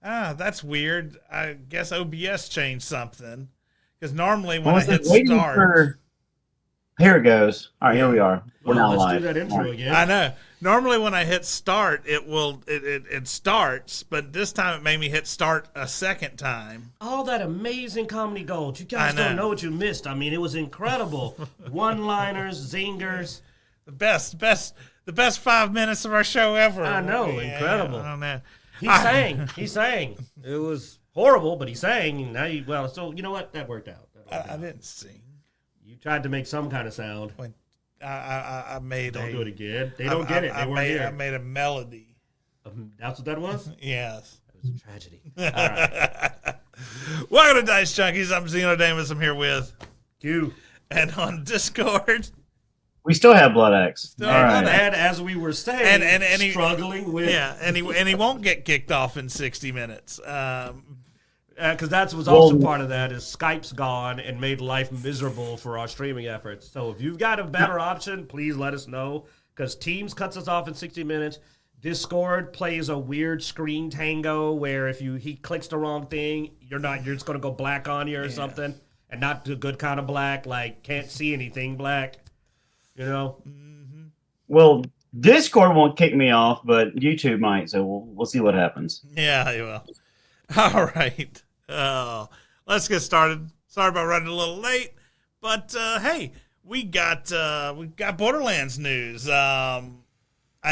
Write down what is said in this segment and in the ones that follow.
That's weird. I guess OBS changed something. Because normally I when I was hit waiting start, for. Here it goes. All right, here we yeah, are. We're Well, now let's do live. that All intro right. again. I know. Normally when I hit start, it starts, but this time it made me hit start a second time. All that amazing comedy gold. You I guys know. don't know what you missed. I mean, it was incredible. One-liners, zingers. The best 5 minutes of our show ever. I know, incredible. Oh man. He sang. He sang. It was horrible, but he sang. And so you know what? That worked out. I didn't sing. You tried to make some kind of sound. When I made Don't a. do it again. They don't get it. They weren't I here. made a melody. That's what that was? Yes. That was a tragedy. All right. Welcome to Dicejunkies. I'm Xenodamus. I'm here with Q. and on Discord. We still have Bloodaxe. Still All have right. Bloodaxe. And as we were saying, And he, struggling with... Yeah, and he won't get kicked off in 60 minutes. Because that was also part of that is Skype's gone and made life miserable for our streaming efforts. So if you've got a better option, please let us know. Because Teams cuts us off in 60 minutes. Discord plays a weird screen tango where if he clicks the wrong thing, you're just going to go black on you or something. And not the good kind of black, like can't see anything black. You know? Well, Discord won't kick me off, but YouTube might. So we'll see what happens. Yeah, he will. All right. Let's get started. Sorry about running a little late, but hey, we got Borderlands news. I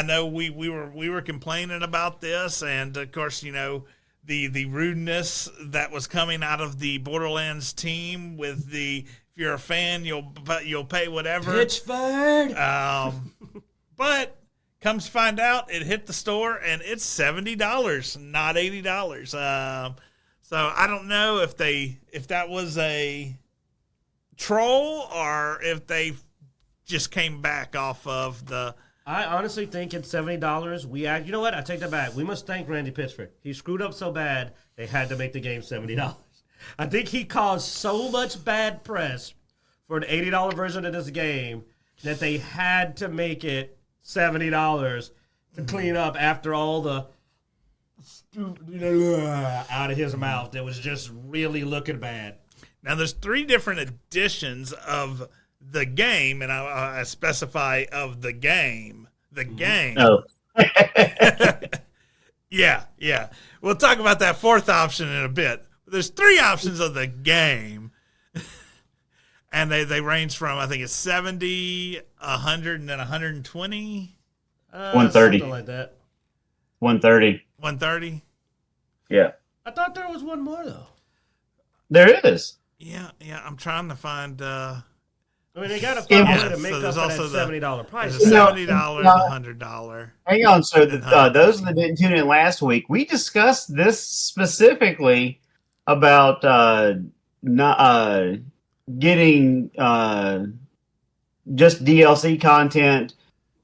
know we were complaining about this, and of course, you know the rudeness that was coming out of the Borderlands team with the if you're a fan, you'll pay whatever. Pitchford. But comes to find out, it hit the store and it's $70, not $80. So I don't know if that was a troll or if they just came back off of the. I honestly think it's $70. You know what? I take that back. We must thank Randy Pitchford. He screwed up so bad they had to make the game $70. I think he caused so much bad press for an $80 version of this game that they had to make it $70 to clean up after all the out of his mouth that was just really looking bad. Now there's 3 different editions of the game, and I specify of the game. The game. Oh. Yeah. We'll talk about that 4th option in a bit. There's 3 options of the game. And they range from, I think it's 70, 100, and then 120. 130. Something like that. 130. 130? Yeah. I thought there was one more, though. There is. Yeah. I'm trying to find. I mean, they got to find a way to make so up there's for also that $70 price. There's a $70 and $100. Hang on. So those that didn't tune in last week, we discussed this specifically about not getting just DLC content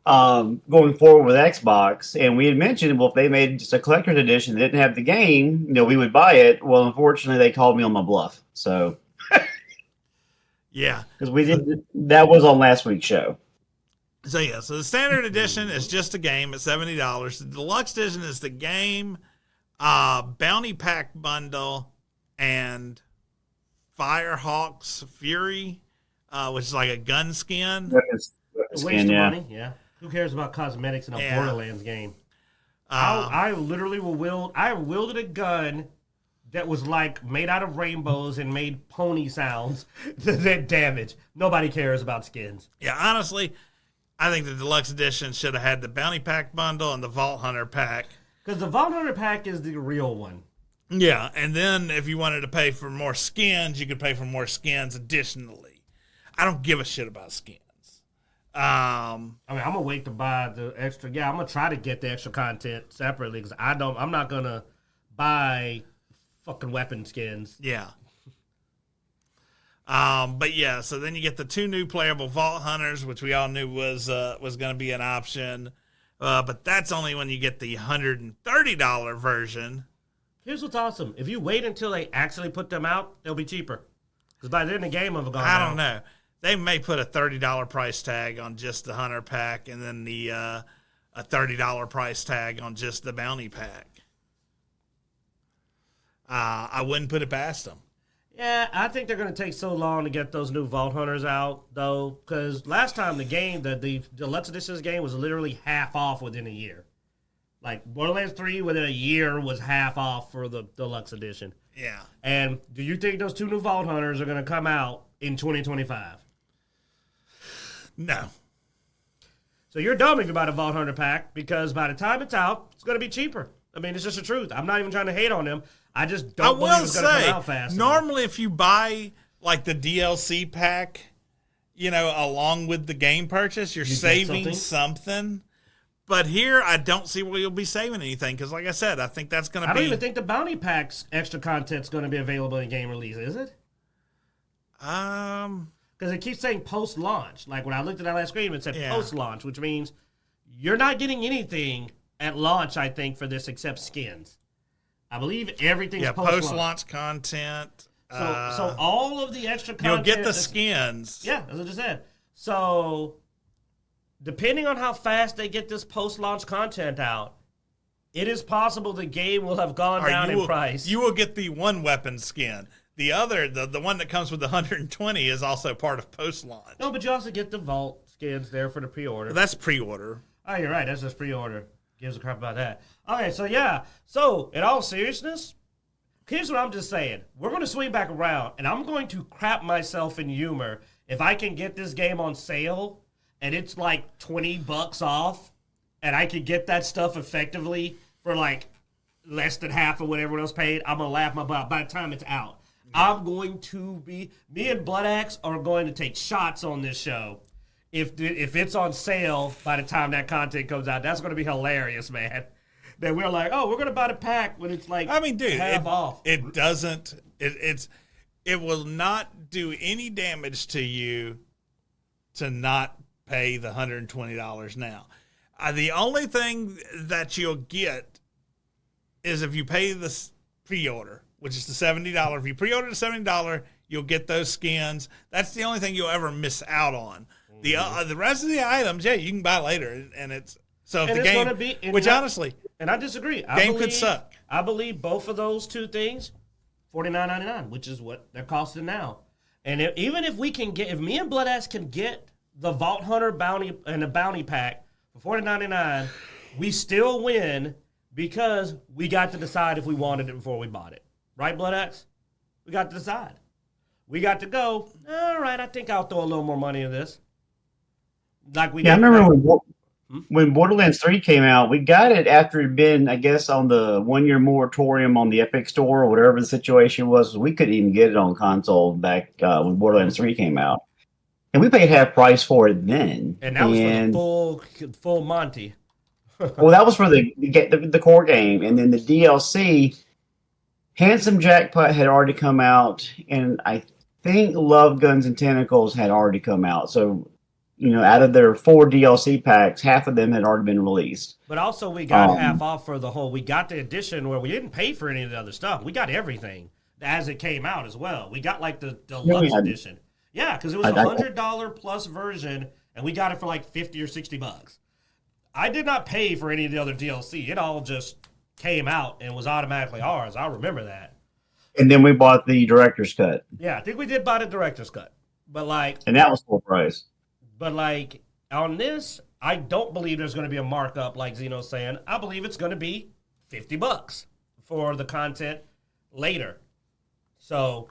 going forward with Xbox, and we had mentioned, well, if they made just a collector's edition that didn't have the game, we would buy it. Well, unfortunately, they called me on my bluff. So, yeah, because that was on last week's show. So the standard edition is just a game at $70. The deluxe edition is the game, bounty pack bundle, and Firehawk's Fury, which is like a gun skin. A waste of money, yeah. Who cares about cosmetics in a Borderlands game? I literally wielded a gun that was like made out of rainbows and made pony sounds that damage. Nobody cares about skins. Yeah, honestly, I think the deluxe edition should have had the bounty pack bundle and the Vault Hunter pack. Because the Vault Hunter pack is the real one. Yeah, and then if you wanted to pay for more skins, you could pay for more skins additionally. I don't give a shit about skins. I mean, I'm gonna wait to buy the extra. Yeah, I'm gonna try to get the extra content separately because I'm not gonna buy fucking weapon skins. Yeah. But yeah, so then you get the 2 new playable Vault Hunters, which we all knew was going to be an option. But that's only when you get the $130 version. Here's what's awesome: if you wait until they actually put them out, they'll be cheaper. Because by then the game will have gone out. I don't know. They may put a $30 price tag on just the Hunter pack, and then the a $30 price tag on just the bounty pack. I wouldn't put it past them. Yeah, I think they're going to take so long to get those new Vault Hunters out, though, because last time the game, the Deluxe Editions game was literally half off within a year. Like, Borderlands 3 within a year was half off for the Deluxe Edition. Yeah. And do you think those two new Vault Hunters are going to come out in 2025? No. So you're dumb if you buy a Vault Hunter pack, because by the time it's out, it's going to be cheaper. I mean, it's just the truth. I'm not even trying to hate on them. I just don't believe it's going to come out fast. Normally, if you buy like the DLC pack, along with the game purchase, you're saving something. But here, I don't see where you'll be saving anything because, like I said, I think that's going to be. I don't even think the bounty pack's extra content's going to be available in game release, is it? Because it keeps saying post-launch. Like when I looked at that last screen, it said post-launch, which means you're not getting anything at launch, I think, for this except skins. I believe everything's post-launch content. So all of the extra content. You'll get the skins. Yeah, as I just said. So depending on how fast they get this post-launch content out, it is possible the game will have gone down in price. You will get the one weapon skin. The other, the one that comes with the 120 is also part of post-launch. No, but you also get the Vault skins there for the pre-order. Well, that's pre-order. Oh, you're right. That's just pre-order. Gives a crap about that. Okay, so yeah. So, in all seriousness, here's what I'm just saying. We're going to swing back around, and I'm going to crap myself in humor if I can get this game on sale, and it's like $20 off, and I can get that stuff effectively for like less than half of what everyone else paid. I'm going to laugh my butt by the time it's out. I'm going to be... Me and Bloodaxe are going to take shots on this show. If it's on sale by the time that content comes out, that's going to be hilarious, man. That we're like, oh, we're going to buy the pack when it's like half off. It doesn't. It will not do any damage to you to not pay the $120 now. The only thing that you'll get is if you pay the pre-order, which is the $70. If you pre-order the $70, you'll get those skins. That's the only thing you'll ever miss out on. The rest of the items, you can buy later, and it's so if and the game, gonna be, which honestly, and I disagree. Game could suck. I believe both of those two things, $49.99, which is what they're costing now. And even if we can get, if me and Bloodaxe can get the Vault Hunter bounty and the bounty pack for $49.99, we still win because we got to decide if we wanted it before we bought it. Right, Bloodaxe? We got to decide. We got to go. All right, I think I'll throw a little more money in this. Like we I remember when Borderlands 3 came out, we got it after it had been, I guess, on the 1-year moratorium on the Epic Store or whatever the situation was. We couldn't even get it on console back when Borderlands 3 came out. And we paid half price for it then. And that was for the full Monty. Well, that was for the core game. And then the DLC, Handsome Jackpot had already come out, and I think Love, Guns, and Tentacles had already come out. So, out of their 4 DLC packs, half of them had already been released. But also we got half off for the whole, we got the edition where we didn't pay for any of the other stuff. We got everything as it came out as well. We got like the deluxe edition. Yeah, because it was a $100 plus version, and we got it for like $50 or $60. I did not pay for any of the other DLC. It all just came out and was automatically ours. I remember that. And then we bought the director's cut. Yeah, I think we did buy the director's cut. And that was full price. But on this, I don't believe there's going to be a markup like Zeno's saying. I believe it's going to be $50 for the content later. So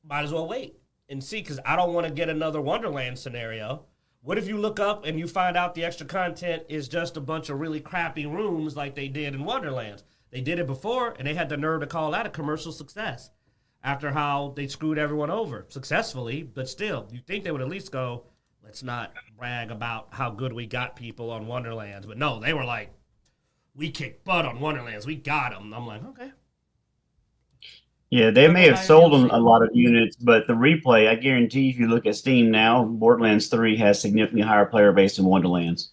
might as well wait and see, because I don't want to get another Wonderland scenario. What if you look up and you find out the extra content is just a bunch of really crappy rooms like they did in Wonderlands? They did it before, and they had the nerve to call that a commercial success after how they screwed everyone over successfully. But still, you think they would at least go, let's not brag about how good we got people on Wonderlands. But no, they were like, we kicked butt on Wonderlands. We got them. I'm like, okay. Yeah, they may have sold them a lot of units, but the replay, I guarantee if you look at Steam now, Borderlands 3 has significantly higher player base than Wonderlands.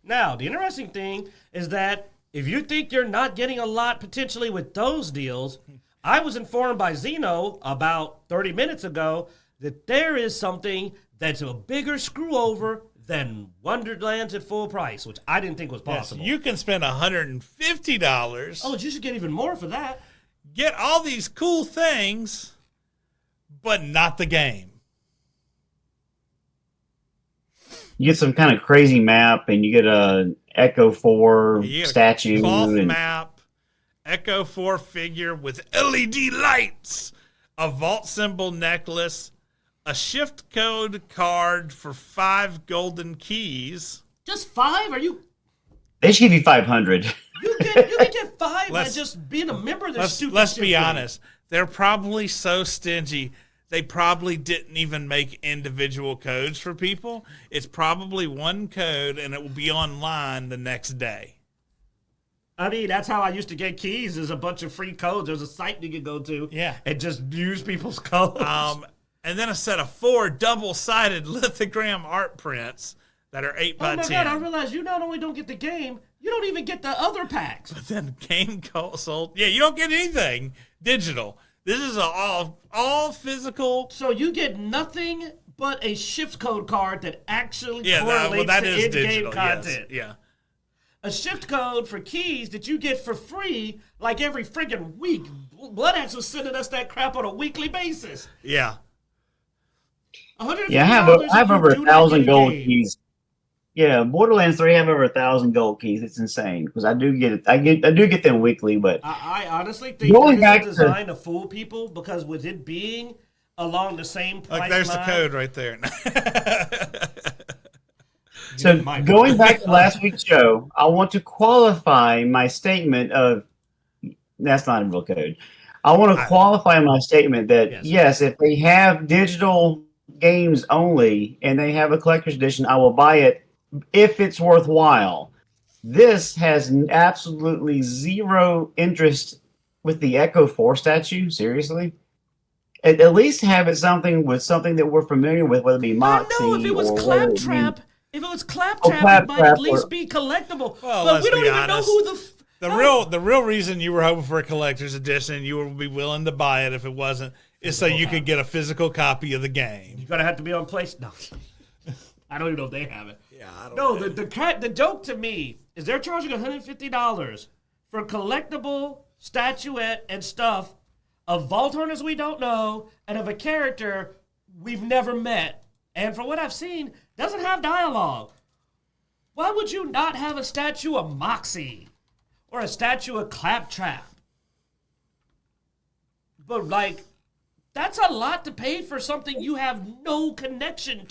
Now, the interesting thing is that if you think you're not getting a lot potentially with those deals, I was informed by Zeno about 30 minutes ago that there is something that's a bigger screw over than Wonderlands at full price, which I didn't think was possible. Yes, you can spend $150. Oh, you should get even more for that. Get all these cool things, but not the game. You get some kind of crazy map, and you get a Echo 4 You get statue. a cloth and map, Echo 4 figure with LED lights, a vault symbol necklace, a shift code card for 5 golden keys. Just 5? Are you? They should give you 500. You can get 5 by just being a member of this stupid. Let's be honest. They're probably so stingy. They probably didn't even make individual codes for people. It's probably one code, and it will be online the next day. I mean, that's how I used to get keys. There's a bunch of free codes. There's a site you could go to, and just use people's codes. And then a set of 4 double-sided lithogram art prints that are 8 by 10. Oh my God! I realized you not only don't get the game, you don't even get the other packs. But then game console, you don't get anything digital. This is all physical. So you get nothing but a shift code card that actually correlates to in-game content. Yes. Yeah. A shift code for keys that you get for free, like every friggin' week. Bloodaxe was sending us that crap on a weekly basis. Yeah. Yeah, I have over 1,000 gold keys. Yeah, Borderlands 3 have over 1,000 gold keys. It's insane because I do get it. I do get them weekly, but I honestly think it's designed to fool people because with it being along the same price Like there's line, the code right there. So going back to last week's show, I want to qualify my statement of that's not a real code. I want to qualify my statement that yes, if they have digital games only and they have a collector's edition, I will buy it if it's worthwhile. This has absolutely zero interest with the Echo 4 statue. Seriously, at least have it something that we're familiar with, whether it be Moxie. I know if it was Claptrap. If it was Claptrap, it might at least be collectible. Well, but we don't even know who the real reason you were hoping for a collector's edition and you would be willing to buy it if it wasn't is so you could get a physical copy of the game. You're gonna have to be on place. No, I don't even know if they have it. Yeah, I don't know. know. The joke to me is they're charging $150 for collectible statuette and stuff of vault hunters we don't know and of a character we've never met. And from what I've seen, doesn't have dialogue. Why would you not have a statue of Moxie or a statue of Claptrap? But that's a lot to pay for something you have no connection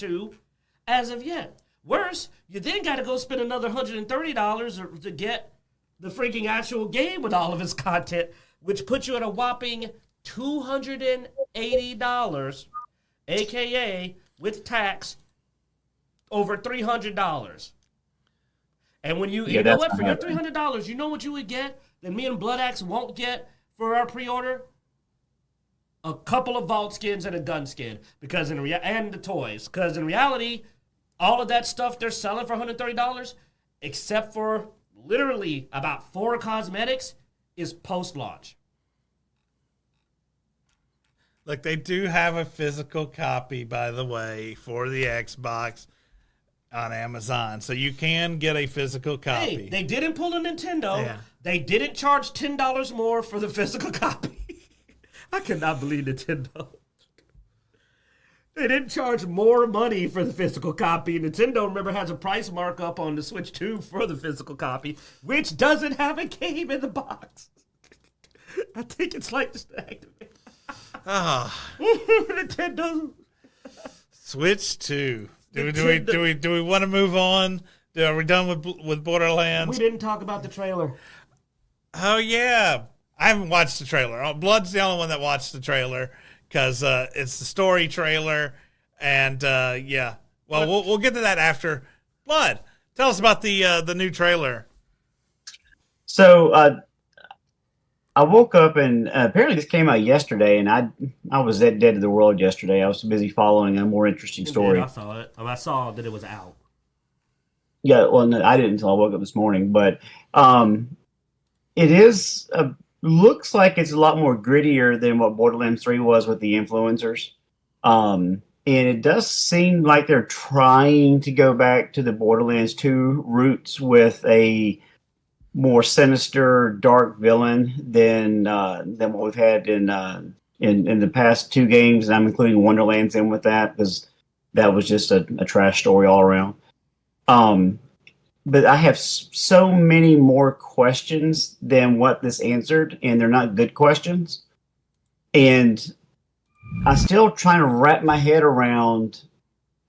as of yet. Worse, you then got to go spend another $130 to get the freaking actual game with all of its content, which puts you at a whopping $280, a.k.a. with tax, over $300. And when you know what? For your $300, you know what you would get that me and Bloodaxe won't get for our pre-order? A couple of vault skins and a gun skin, and the toys. Because in reality, all of that stuff they're selling for $130, except for literally about 4 cosmetics, is post-launch. Look, they do have a physical copy, by the way, for the Xbox on Amazon. So you can get a physical copy. Hey, they didn't pull a Nintendo. Yeah. They didn't charge $10 more for the physical copy. I cannot believe Nintendo. They didn't charge more money for the physical copy. Nintendo, remember, has a price markup on the Switch 2 for the physical copy, which doesn't have a game in the box. I think it's like just activate. Nintendo. Switch 2. Do we want to move on? Are we done with Borderlands? We didn't talk about the trailer. Oh yeah, I haven't watched the trailer. Blood's the only one that watched the trailer because it's the story trailer, and yeah. Well, we'll get to that after. Blood, tell us about the new trailer. So I woke up and apparently this came out yesterday, and I was dead to the world yesterday. I was so busy following a more interesting story. I saw it. I saw that it was out. Yeah, well, no, I didn't until I woke up this morning, but it is looks like it's a lot more grittier than what Borderlands 3 was with the influencers. And it does seem like they're trying to go back to the Borderlands 2 roots with a more sinister, dark villain than what we've had in the past 2 games. And I'm including Wonderlands in with that because that was just a trash story all around. But I have so many more questions than what this answered, and they're not good questions. And I'm still trying to wrap my head around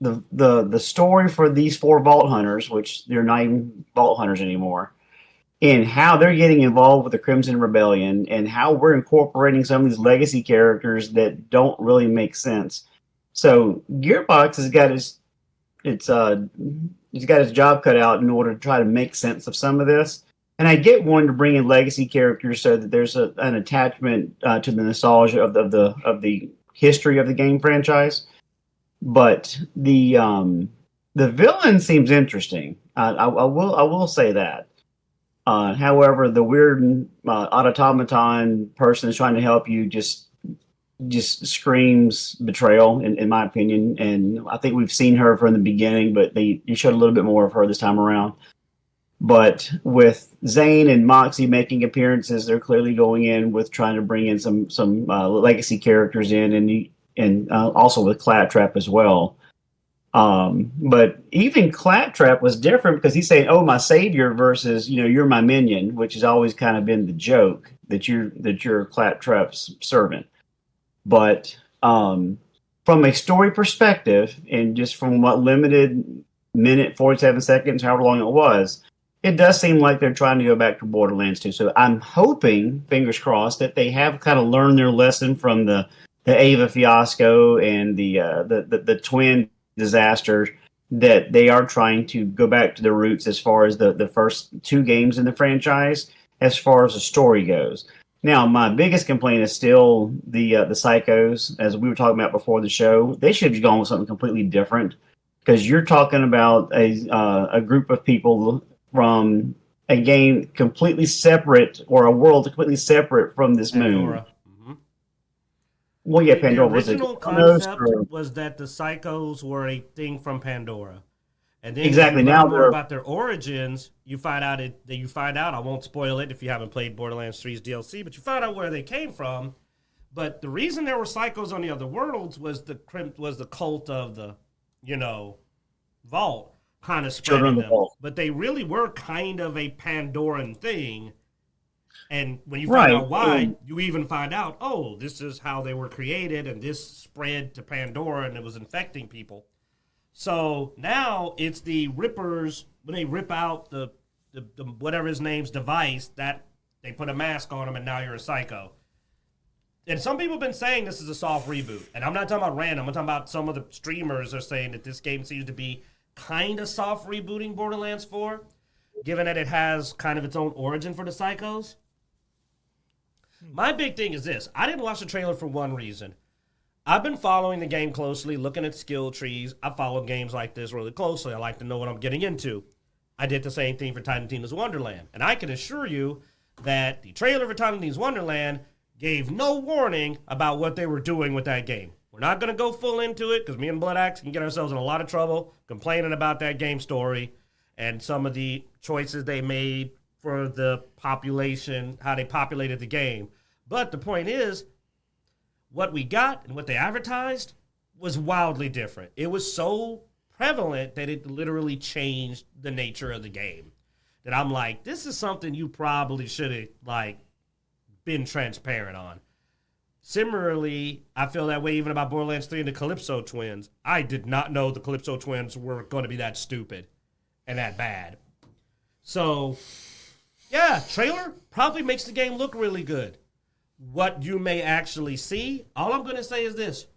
the story for these 4 Vault Hunters, which they're not even Vault Hunters anymore, and how they're getting involved with the Crimson Rebellion, and how we're incorporating some of these legacy characters that don't really make sense. So Gearbox has got he's got his job cut out in order to try to make sense of some of this. And I get wanting to bring in legacy characters so that there's an attachment to the nostalgia of the history of the game franchise. But the villain seems interesting. I will say that. However, the weird automaton person is trying to help you just screams betrayal, in my opinion. And I think we've seen her from the beginning, but you showed a little bit more of her this time around. But with Zane and Moxie making appearances, they're clearly going in with trying to bring in some legacy characters in, and also with Claptrap as well. But even Claptrap was different because he's saying, "Oh, my savior," versus "You're my minion," which has always kind of been the joke that you're Claptrap's servant. But from a story perspective, and just from what limited minute 47 seconds, however long it was, it does seem like they're trying to go back to Borderlands 2. So I'm hoping, fingers crossed, that they have kind of learned their lesson from the Ava fiasco and the twin disaster, that they are trying to go back to their roots as far as the first 2 games in the franchise, as far as the story goes. Now, my biggest complaint is still the Psychos, as we were talking about before the show. They should have gone with something completely different, because you're talking about a group of people from a game completely separate, or a world completely separate from this Pandora. moon. Well, yeah, Pandora the was original concept was that the Psychos were a thing from Pandora, and then exactly. When you now learn more about their origins, you find out. I won't spoil it if you haven't played Borderlands 3's DLC, but you find out where they came from. But the reason there were Psychos on the other worlds was the cult of the Vault kind of spreading them. But they really were kind of a Pandoran thing. And when you find out why, you even find out, oh, this is how they were created, and this spread to Pandora, and it was infecting people. So now it's the Rippers, when they rip out the whatever his name's device, that they put a mask on him, and now you're a Psycho. And some people have been saying this is a soft reboot. And I'm not talking about random. I'm talking about some of the streamers are saying that this game seems to be kind of soft rebooting Borderlands 4, given that it has kind of its own origin for the Psychos. My big thing is this. I didn't watch the trailer for one reason. I've been following the game closely, looking at skill trees. I follow games like this really closely. I like to know what I'm getting into. I did the same thing for Tiny Tina's Wonderland. And I can assure you that the trailer for Tiny Tina's Wonderland gave no warning about what they were doing with that game. We're not going to go full into it because me and Bloodaxe can get ourselves in a lot of trouble complaining about that game story and some of the choices they made for the population, how they populated the game. But the point is, what we got and what they advertised was wildly different. It was so prevalent that it literally changed the nature of the game. That I'm like, this is something you probably should have been transparent on. Similarly, I feel that way even about Borderlands 3 and the Calypso twins. I did not know the Calypso twins were going to be that stupid and that bad. So, yeah, trailer probably makes the game look really good. What you may actually see, all I'm going to say is this.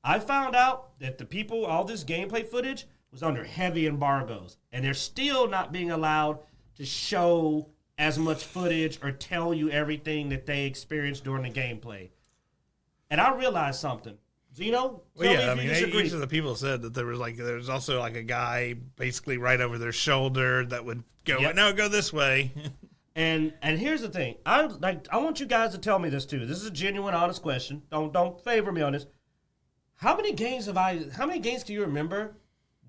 I found out that the people, all this gameplay footage was under heavy embargoes, and they're still not being allowed to show as much footage or tell you everything that they experienced during the gameplay. And I realized something. Zeno, well, yeah, each of the people said that there was also a guy basically right over their shoulder that would go, no, go this way. And here's the thing. I want you guys to tell me this too. This is a genuine, honest question. Don't favor me on this. How many games can you remember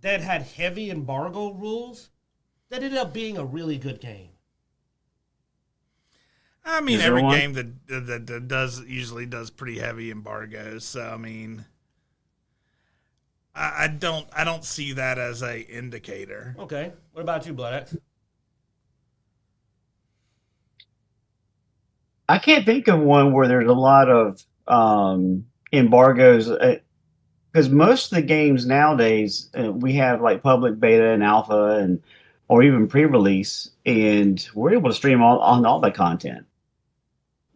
that had heavy embargo rules that ended up being a really good game? I mean, Is there every one? game that does usually does pretty heavy embargoes. So I mean, I don't see that as a indicator. Okay. What about you, Bloodaxe? I can't think of one where there's a lot of embargoes because most of the games nowadays we have like public beta and alpha and or even pre-release, and we're able to stream on all the content.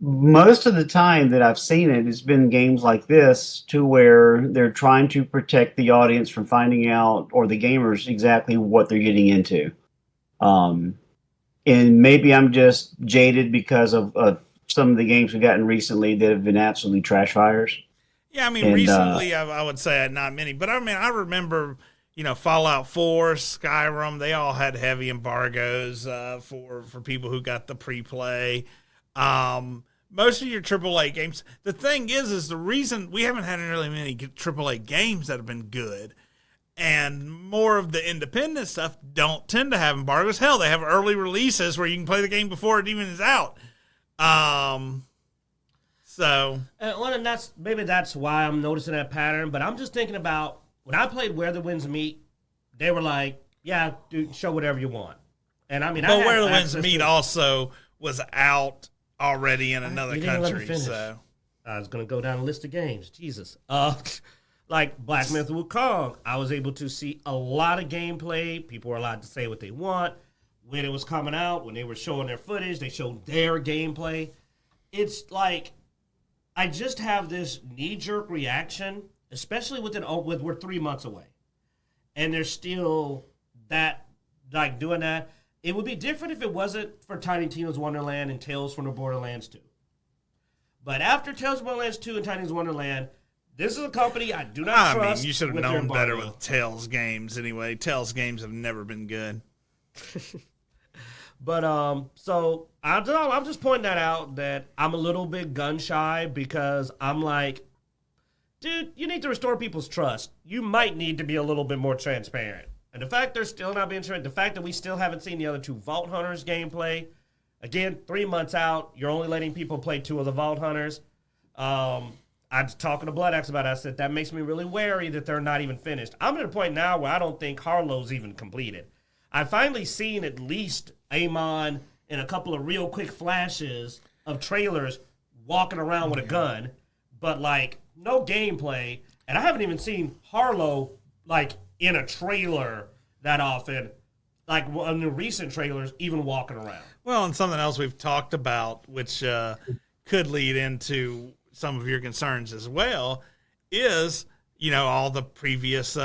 Most of the time that I've seen it, it's been games like this to where they're trying to protect the audience from finding out or the gamers exactly what they're getting into. And maybe I'm just jaded because of some of the games we've gotten recently that have been absolutely trash fires. Yeah, I mean, And recently I would say not many, but I mean, I remember, Fallout 4, Skyrim, they all had heavy embargoes for people who got the pre-play. Most of your AAA games, the thing is the reason we haven't had really many AAA games that have been good, and more of the independent stuff don't tend to have embargoes. Hell, they have early releases where you can play the game before it even is out. So And that's why I'm noticing that pattern. But I'm just thinking about when I played Where the Winds Meet, they were like, "Yeah, dude, show whatever you want." And I mean, but Where the Winds Meet also was out already in another You didn't let me country. finish. So I was gonna go down a list of games. Jesus. Like Black Myth Wukong, I was able to see a lot of gameplay. People were allowed to say what they want. When it was coming out, when they were showing their footage, they showed their gameplay. It's like I just have this knee-jerk reaction, especially with we're 3 months away, and there's still that like doing that. It would be different if it wasn't for Tiny Tina's Wonderland and Tales from the Borderlands 2. But after Tales from Borderlands 2 and Tiny's Wonderland, this is a company I do not trust. I mean, you should have with their known better embargo. with Tales games anyway. Tales games have never been good. But so I'm just pointing that out that I'm a little bit gun shy because I'm like, dude, you need to restore people's trust. You might need to be a little bit more transparent. And the fact they're still not being transparent, the fact that we still haven't seen the other two Vault Hunters gameplay, again, 3 months out, you're only letting people play 2 of the Vault Hunters. I was talking to Bloodaxe about it. I said that makes me really wary that they're not even finished. I'm at a point now where I don't think Harlow's even completed. I've finally seen at least Amon and a couple of real quick flashes of trailers walking around with a gun, but like no gameplay. And I haven't even seen Harlow like in a trailer that often, like in the recent trailers, even walking around. Well, and something else we've talked about, which could lead into some of your concerns as well, is, all the previous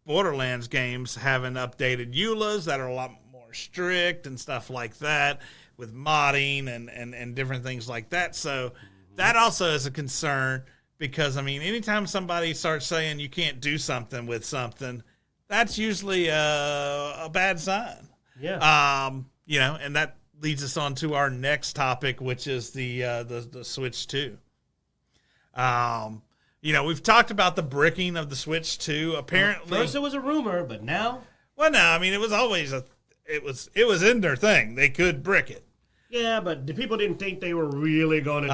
Borderlands games having updated EULAs that are a lot more strict and stuff like that with modding and different things like that. So that also is a concern because, I mean, anytime somebody starts saying you can't do something with something, that's usually a bad sign. Yeah. And that leads us on to our next topic, which is the Switch 2. We've talked about the bricking of the Switch 2. Apparently, First it was a rumor, but now, well, no, I mean it was always it was in their thing. They could brick it. yeah, but the people didn't think they were really going to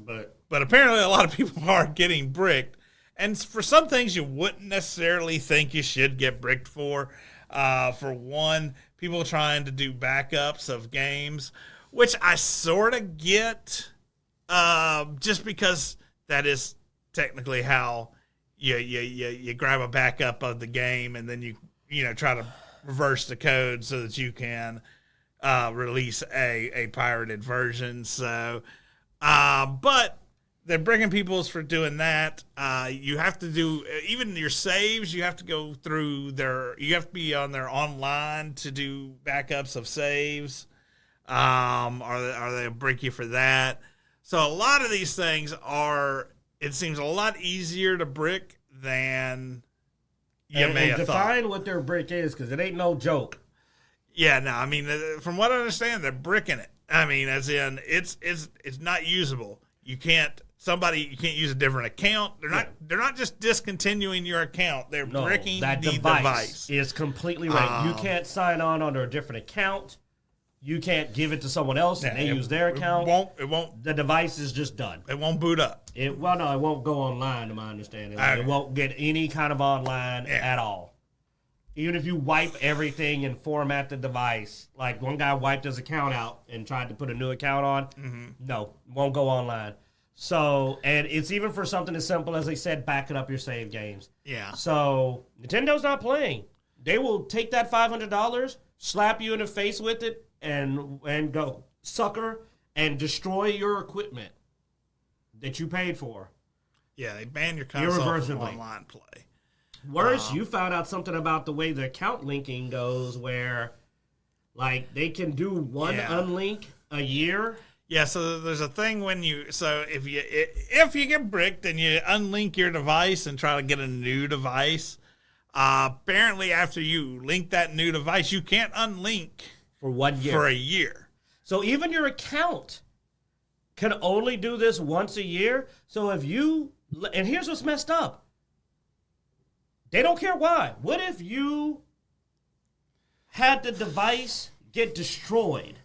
do it. But apparently, a lot of people are getting bricked, and for some things you wouldn't necessarily think you should get bricked for. For one, people trying to do backups of games, which I sort of get, just because that is technically how you grab a backup of the game and then you try to reverse the code so that you can release a pirated version. So, but they're breaking people's for doing that. You have to do even your saves. You have to go through you have to be on their online to do backups of saves. Or they break you for that. So a lot of these things it seems a lot easier to brick than you may have thought. Define what their brick is, because it ain't no joke. Yeah, no, I mean, from what I understand, they're bricking it. I mean, as in, it's not usable. You can't somebody, you can't use a different account. They're not just discontinuing your account. They're bricking that the device. Is completely right. You can't sign on under a different account. You can't give it to someone else and they use their account. It won't. The device is just done. It won't boot up. It won't go online, to my understanding. It won't get any kind of online at all. Even if you wipe everything and format the device, like one guy wiped his account out and tried to put a new account on, no, won't go online. So, and it's even for something as simple as they said, backing up your save games. Yeah. So, Nintendo's not playing. They will take that $500, slap you in the face with it, and go, sucker, and destroy your equipment that you paid for. Yeah, they ban your console from Irreversibly. online play. Worse, you found out something about the way the account linking goes where, like, they can do one unlink a year. Yeah, so there's a thing when if you get bricked and you unlink your device and try to get a new device, apparently after you link that new device, you can't unlink For 1 year. for a year. So even your account can only do this once a year. So if you, and here's what's messed up. They don't care why. What if you had the device get destroyed?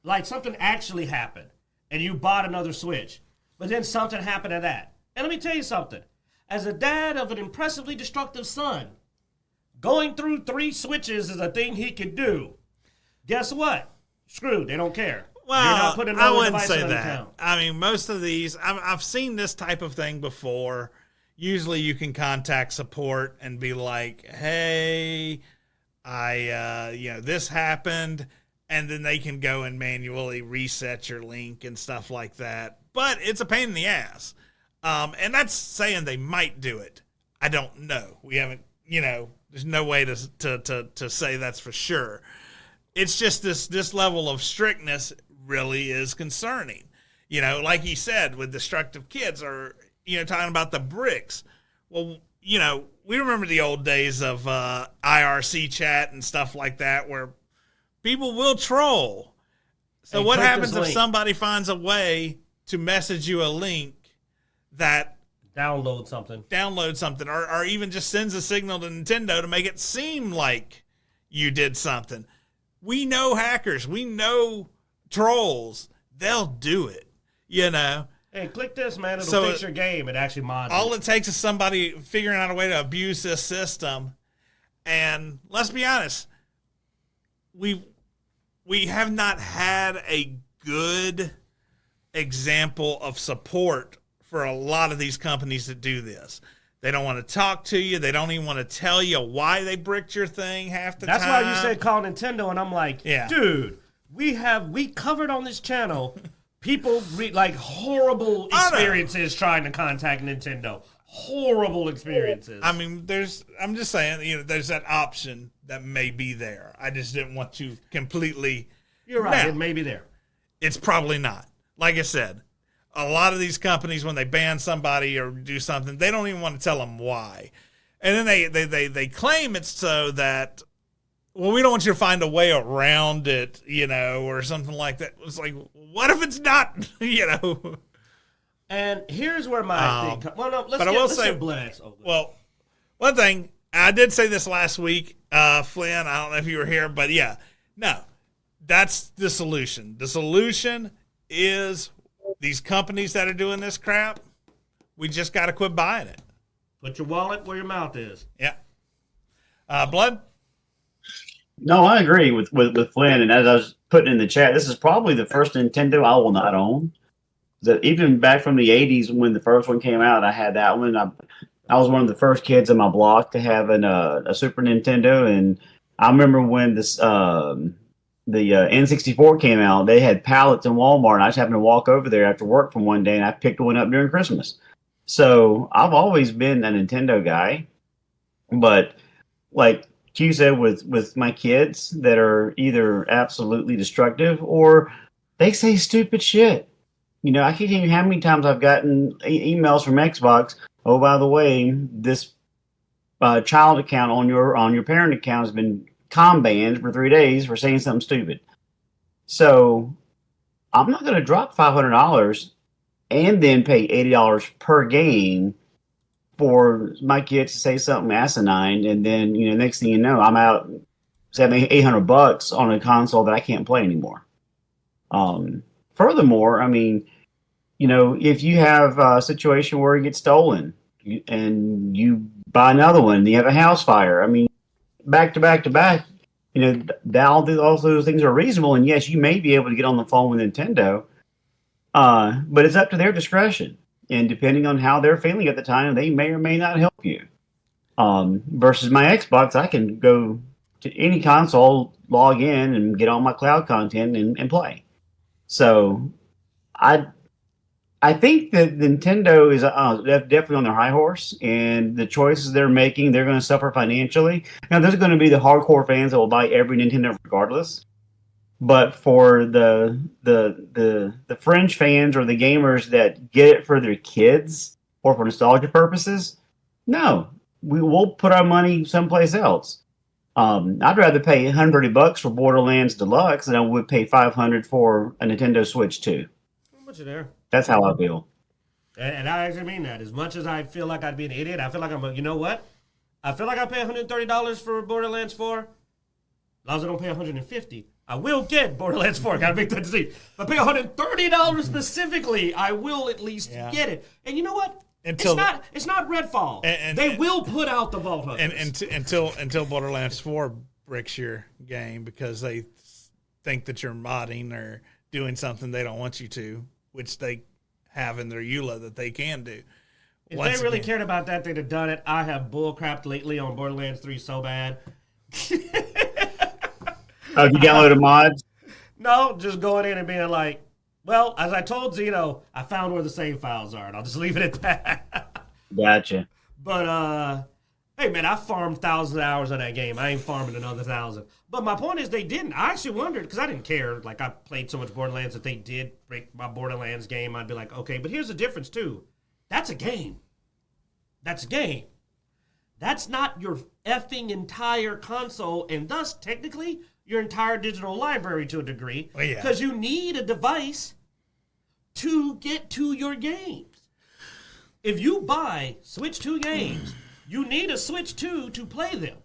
Like something actually happened and you bought another Switch, but then something happened to that. And let me tell you something. As a dad of an impressively destructive son, going through 3 Switches is a thing he can do. Guess what? Screwed. They don't care. Well, You're not putting I another wouldn't device say on that. the account. I mean, most of these, I've seen this type of thing before. Usually you can contact support and be like, hey, this happened. And then they can go and manually reset your link and stuff like that. But it's a pain in the ass. And that's saying they might do it. I don't know. We haven't, there's no way to say that's for sure. It's just this level of strictness really is concerning. Like you said, with destructive kids or, talking about the bricks. Well, we remember the old days of IRC chat and stuff like that where people will troll. So what happens if somebody finds a way to message you a link that Download something or even just sends a signal to Nintendo to make it seem like you did something? We know hackers. We know trolls. They'll do it, Hey, click this, man. It'll fix your game. It actually mods all it takes is somebody figuring out a way to abuse this system. And let's be honest, we have not had a good example of support for a lot of these companies that do this. They don't want to talk to you. They don't even want to tell you why they bricked your thing half the time. That's why you said call Nintendo, and I'm like, dude, we covered on this channel people like horrible experiences trying to contact Nintendo. Horrible experiences. I mean, I'm just saying, there's that option that may be there. I just didn't want to completely. You're right. Now, it may be there. It's probably not. Like I said, a lot of these companies, when they ban somebody or do something, they don't even want to tell them why. And then they claim it's so that, well, we don't want you to find a way around it, or something like that. It's like, what if it's not, And here's where my thing comes. Well, no, let's get Bloodaxe over. Well, one thing, I did say this last week, Flynn, I don't know if you were here, but yeah, no, that's the solution. The solution is these companies that are doing this crap, we just got to quit buying it. Put your wallet where your mouth is. Yeah. Blood? No, I agree with Flynn. And as I was putting in the chat, this is probably the first Nintendo I will not own. Even back from the 80s when the first one came out, I had that one. I was one of the first kids in my block to have a Super Nintendo. And I remember when the N64 came out, they had pallets in Walmart. And I just happened to walk over there after work from one day, and I picked one up during Christmas. So I've always been a Nintendo guy. But like Q said, with my kids that are either absolutely destructive or they say stupid shit. I can't tell you how many times I've gotten emails from Xbox. Oh, by the way, this child account on your parent account has been banned for 3 days for saying something stupid. So I'm not going to drop $500 and then pay $80 per game for my kids to say something asinine, and then next thing you know, I'm out $700-800 on a console that I can't play anymore. Furthermore, I mean, if you have a situation where it gets stolen and you buy another one, and you have a house fire. I mean, back to back to back. All those things are reasonable, and yes, you may be able to get on the phone with Nintendo, but it's up to their discretion. And depending on how they're feeling at the time, they may or may not help you. Versus my Xbox, I can go to any console, log in, and get all my cloud content and play. So, I think that Nintendo is definitely on their high horse, and the choices they're making, they're going to suffer financially. Now, there's going to be the hardcore fans that will buy every Nintendo regardless. But for the fringe fans or the gamers that get it for their kids or for nostalgia purposes, no, we will put our money someplace else. I'd rather pay $130 for Borderlands Deluxe than I would pay $500 for a Nintendo Switch 2. How much are there? That's how I feel. And I actually mean that. As much as I feel like I'd be an idiot, I feel like you know what? I feel like I pay $130 for Borderlands 4. As long as I don't pay $150, I will get Borderlands 4. Gotta make that decision. If I pay $130 specifically, I will at least get it. And you know what? It's not Redfall. They will put out the Vault Hunters. Until Borderlands 4 bricks your game because they think that you're modding or doing something they don't want you to, which they have in their EULA that they can do. If they really cared about that, they'd have done it. I have bullcrapped lately on Borderlands 3 so bad. Oh, you downloaded mods? No, just going in and being like, well, as I told Zeno, I found where the save files are, and I'll just leave it at that. Gotcha. But, hey, man, I farmed thousands of hours on that game. I ain't farming another 1,000. But my point is they didn't. I actually wondered, because I didn't care. Like, I played so much Borderlands that they did break my Borderlands game. I'd be like, okay, but here's the difference, too. That's a game. That's a game. That's not your effing entire console, and thus, technically, your entire digital library to a degree. Because you need a device to get to your games. If you buy Switch 2 games, you need a Switch 2 to play them.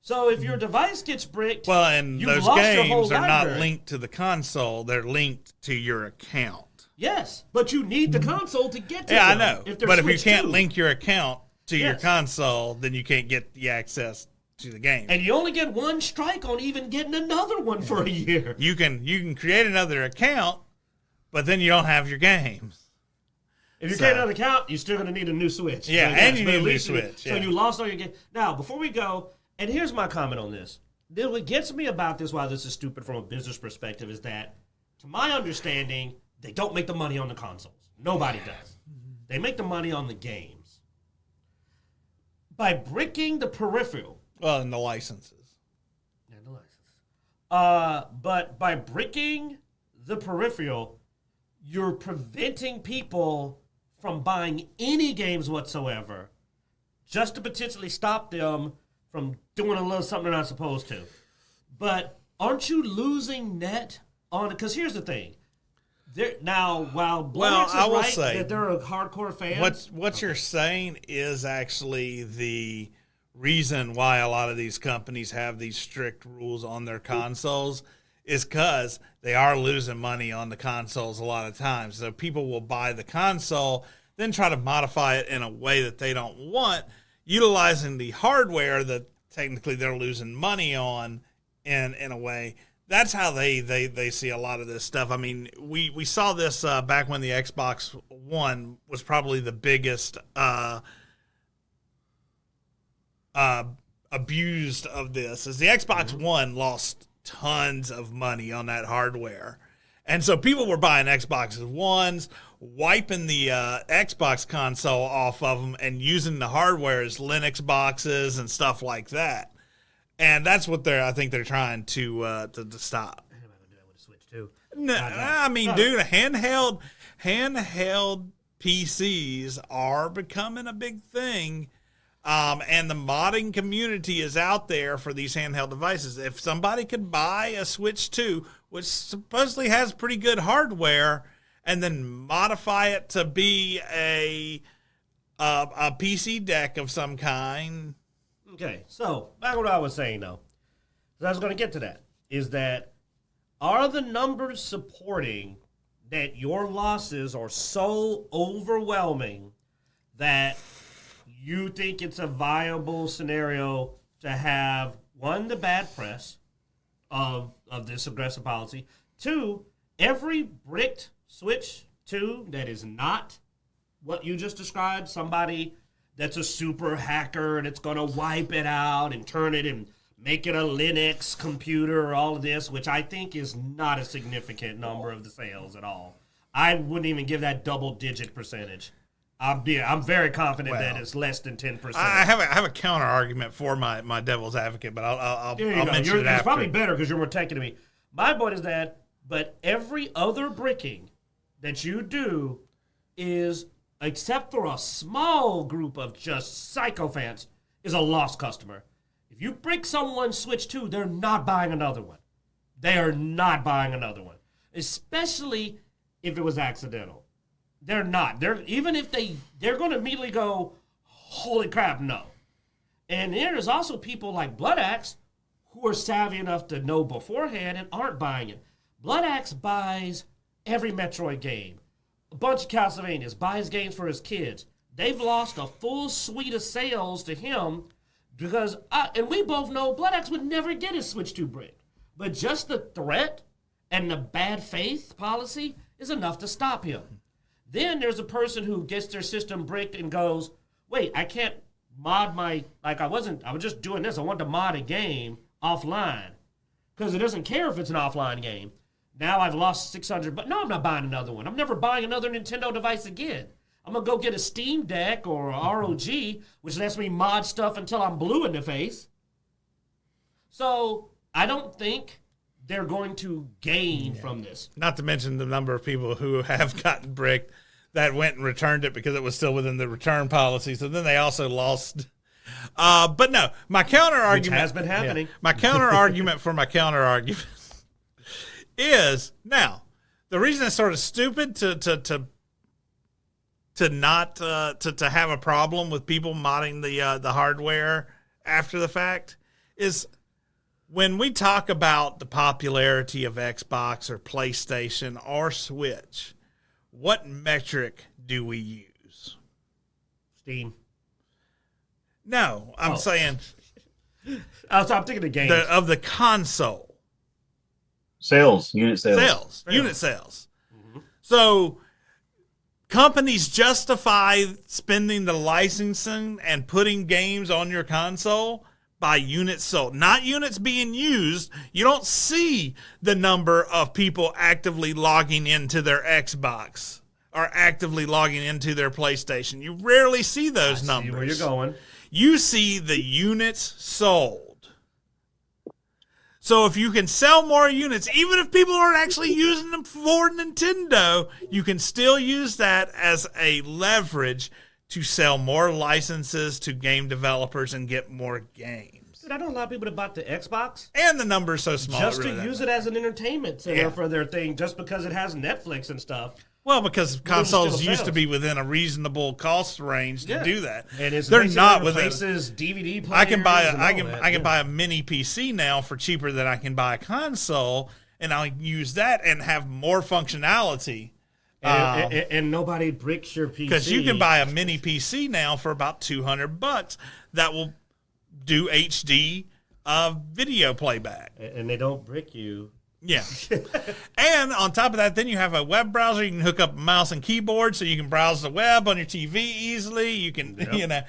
So if your device gets bricked, and those games are not linked to the console; they're linked to your account. Yes, but you need the console to get to them. Yeah, I know. But if you can't 2. link your account to your console, then you can't get the access to the game. And you only get one strike on even getting another one for a year. You can create another account, but then you don't have your games. If you create another account, you're still going to need a new Switch. Yeah, and you need a new Switch. So you lost all your games. Now, before we go, and here's my comment on this. What gets me about this, why this is stupid from a business perspective, is that, to my understanding, they don't make the money on the consoles. Nobody does. They make the money on the games. By bricking the peripheral. Well, and the licenses. And the licenses. But by bricking the peripheral, you're preventing people from buying any games whatsoever just to potentially stop them from doing a little something they're not supposed to. But aren't you losing net on it? Because here's the thing. Now, while Bloodaxe is right that they're a hardcore fan. What you're saying is actually the reason why a lot of these companies have these strict rules on their consoles is because they are losing money on the consoles a lot of times. So people will buy the console, then try to modify it in a way that they don't want, utilizing the hardware that technically they're losing money on in a way. That's how they see a lot of this stuff. I mean, we saw this back when the Xbox One was probably the biggest abused of this, is the Xbox One lost tons of money on that hardware. And so people were buying Xbox Ones, wiping the Xbox console off of them and using the hardware as Linux boxes and stuff like that. And that's what I think they're trying to stop. I'm not gonna do that with a Switch too. No, I mean, dude, handheld PCs are becoming a big thing. And the modding community is out there for these handheld devices. If somebody could buy a Switch 2, which supposedly has pretty good hardware, and then modify it to be a PC deck of some kind. Okay, so back to what I was saying, though. I was going to get to that. Is that are the numbers supporting that your losses are so overwhelming that you think it's a viable scenario to have, one, the bad press of this aggressive policy, two, every bricked Switch 2 that is not what you just described, somebody that's a super hacker and it's going to wipe it out and turn it and make it a Linux computer or all of this, which I think is not a significant number of the sales at all. I wouldn't even give that double-digit percentage. I'm very confident that it's less than 10%. I have a counter argument for my devil's advocate, but I'll mention it after. It's probably better because you're more techy to me. My point is that, but every other bricking that you do is, except for a small group of just sycophants, is a lost customer. If you brick someone's Switch 2, they're not buying another one. They are not buying another one, especially if it was accidental. They're not. Even if they're going to immediately go, holy crap, no. And there's also people like Bloodaxe who are savvy enough to know beforehand and aren't buying it. Bloodaxe buys every Metroid game, a bunch of Castlevanias, buys games for his kids. They've lost a full suite of sales to him because, and we both know Bloodaxe would never get his Switch 2 brick. But just the threat and the bad faith policy is enough to stop him. Then there's a person who gets their system bricked and goes, wait, I can't mod I was just doing this. I want to mod a game offline because it doesn't care if it's an offline game. Now I've lost 600, but no, I'm not buying another one. I'm never buying another Nintendo device again. I'm going to go get a Steam Deck or a ROG, which lets me mod stuff until I'm blue in the face. So I don't think they're going to gain from this. Not to mention the number of people who have gotten bricked that went and returned it because it was still within the return policy. So then they also lost. But no, my counter argument. Which has been happening. Yeah, my counter argument for my counter argument is, now, the reason it's sort of stupid to not have a problem with people modding the hardware after the fact is, when we talk about the popularity of Xbox or PlayStation or Switch, what metric do we use? Steam. No, I'm saying I'm thinking of games. of the console. Unit sales. Unit sales. Mm-hmm. So companies justify spending the licensing and putting games on your console by units sold, not units being used. You don't see the number of people actively logging into their Xbox or actively logging into their PlayStation. You rarely see those numbers. See where you're going. You see the units sold. So if you can sell more units, even if people aren't actually using them for Nintendo, you can still use that as a leverage to sell more licenses to game developers and get more games. Dude, I know a lot of people that bought the Xbox. And the number's so small. Just to use it as an entertainment center for their thing, just because it has Netflix and stuff. Well, because consoles used to be within a reasonable cost range to do that. And it's they're not within DVD players. I can buy a mini PC now for cheaper than I can buy a console, and I'll use that and have more functionality. And nobody bricks your PC. Because you can buy a mini PC now for about $200 that will do HD video playback. And they don't brick you. Yeah. And on top of that, then you have a web browser. You can hook up a mouse and keyboard so you can browse the web on your TV easily. You can,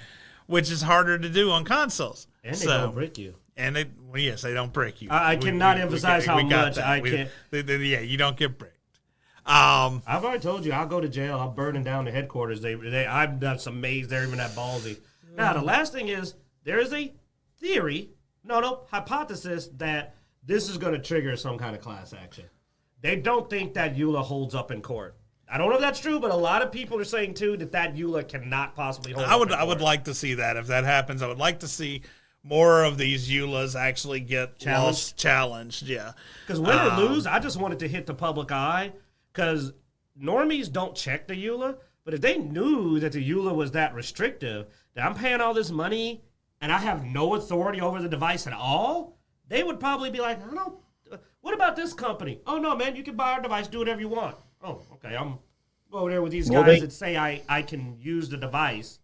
which is harder to do on consoles. And they don't brick you. And yes, they don't brick you. I cannot emphasize how much I can't. Yeah, you don't get bricked. I've already told you, I'll go to jail. I'm burning down the headquarters. I'm just amazed they're even that ballsy. Now, the last thing is, there is a theory, hypothesis that this is going to trigger some kind of class action. They don't think that EULA holds up in court. I don't know if that's true, but a lot of people are saying, too, that EULA cannot possibly hold up in court. I would like to see that. If that happens, I would like to see more of these EULAs actually get challenged. Yeah. Because win or lose, I just want it to hit the public eye. Because normies don't check the EULA, but if they knew that the EULA was that restrictive, that I'm paying all this money and I have no authority over the device at all, they would probably be like, I don't. What about this company? Oh no, man, you can buy our device, do whatever you want. Oh, okay, I'm over there with these guys that say I can use the device,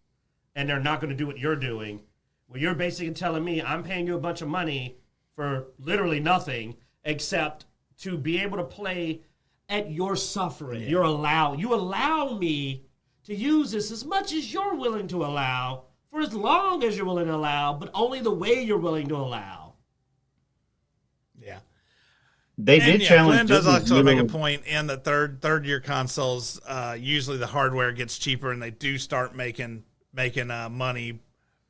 and they're not going to do what you're doing. Well, you're basically telling me I'm paying you a bunch of money for literally nothing except to be able to play at your suffering. Yeah. You allow me to use this as much as you're willing to allow, for as long as you're willing to allow, but only the way you're willing to allow. Yeah. They did challenge. Flynn does also make a point in the third year consoles. Usually the hardware gets cheaper, and they do start making money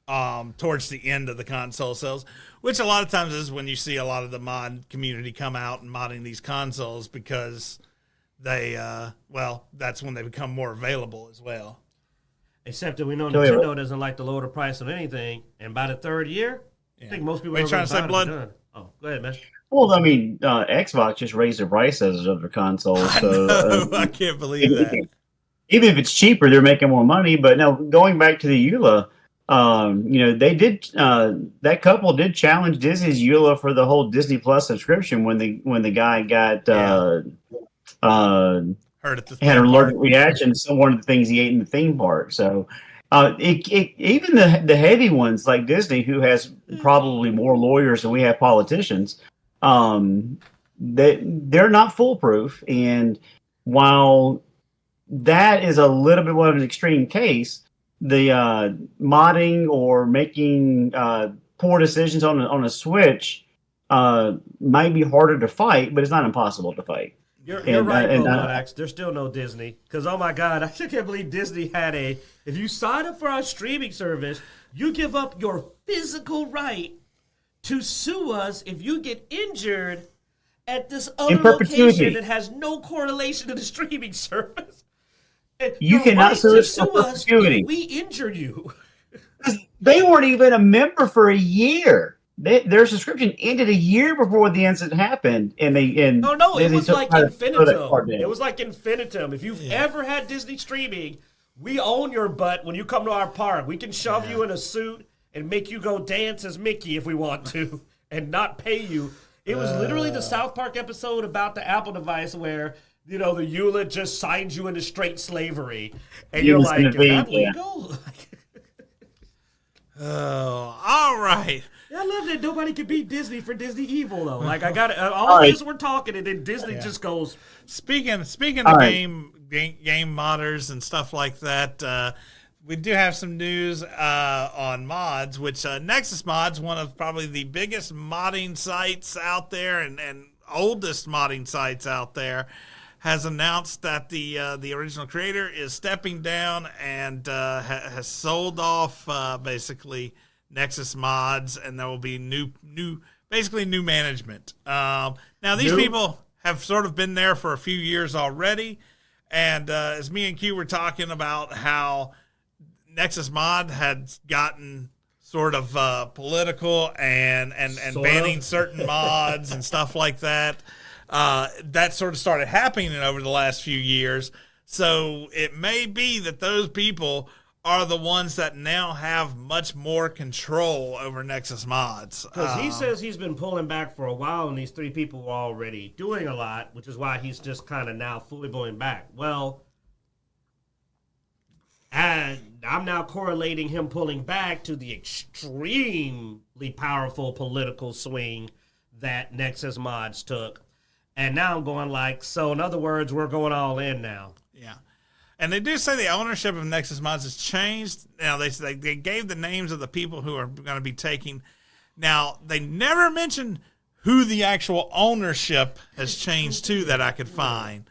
towards the end of the console sales, which a lot of times is when you see a lot of the mod community come out and modding these consoles, because they that's when they become more available as well. Except that we know Nintendo doesn't like to lower the price of anything, and by the third year, I think most people are trying to say, Blood. Oh, go ahead, man. Well, I mean, Xbox just raised their prices of their consoles. So I can't believe that. Even if it's cheaper, they're making more money. But no, going back to the EULA, they did. That couple did challenge Disney's EULA for the whole Disney Plus subscription when the guy got hurt at the had an allergic reaction to one of the things he ate in the theme park. So. Even the heavy ones like Disney, who has probably more lawyers than we have politicians, they're not foolproof. And while that is a little bit more of an extreme case, the modding or making poor decisions on a Switch might be harder to fight, but it's not impossible to fight. You're right, Bloodaxe. There's still no Disney. Because, oh my God, I can't believe Disney had if you sign up for our streaming service, you give up your physical right to sue us if you get injured at this other location that has no correlation to the streaming service. And you cannot sue us for perpetuity. If we injure you. They weren't even a member for a year. Their subscription ended a year before the incident happened, and it was like Infinitum. It was like Infinitum. If you've ever had Disney streaming, we own your butt when you come to our park. We can shove you in a suit and make you go dance as Mickey if we want to, and not pay you. It was literally the South Park episode about the Apple device where the EULA just signs you into straight slavery, and you're like, is that legal? Oh, all right. I love that nobody can beat Disney for Disney evil, though. Like, I got all this we're talking, and then Disney just goes. Speaking of game modders and stuff like that, we do have some news on mods, which Nexus Mods, one of probably the biggest modding sites out there and oldest modding sites out there, has announced that the original creator is stepping down and has sold off basically Nexus Mods, and there will be new management. Now these people have sort of been there for a few years already, and as me and Q were talking about how Nexus Mod had gotten sort of political and banning certain mods and stuff like that. That sort of started happening over the last few years. So it may be that those people are the ones that now have much more control over Nexus Mods. Because he says he's been pulling back for a while, and these three people were already doing a lot, which is why he's just kind of now fully going back. Well, and I'm now correlating him pulling back to the extremely powerful political swing that Nexus Mods took. And now I'm going like, so in other words, we're going all in now. Yeah. And they do say the ownership of Nexus Mods has changed. Now, they gave the names of the people who are going to be taking. Now, they never mentioned who the actual ownership has changed to that I could find.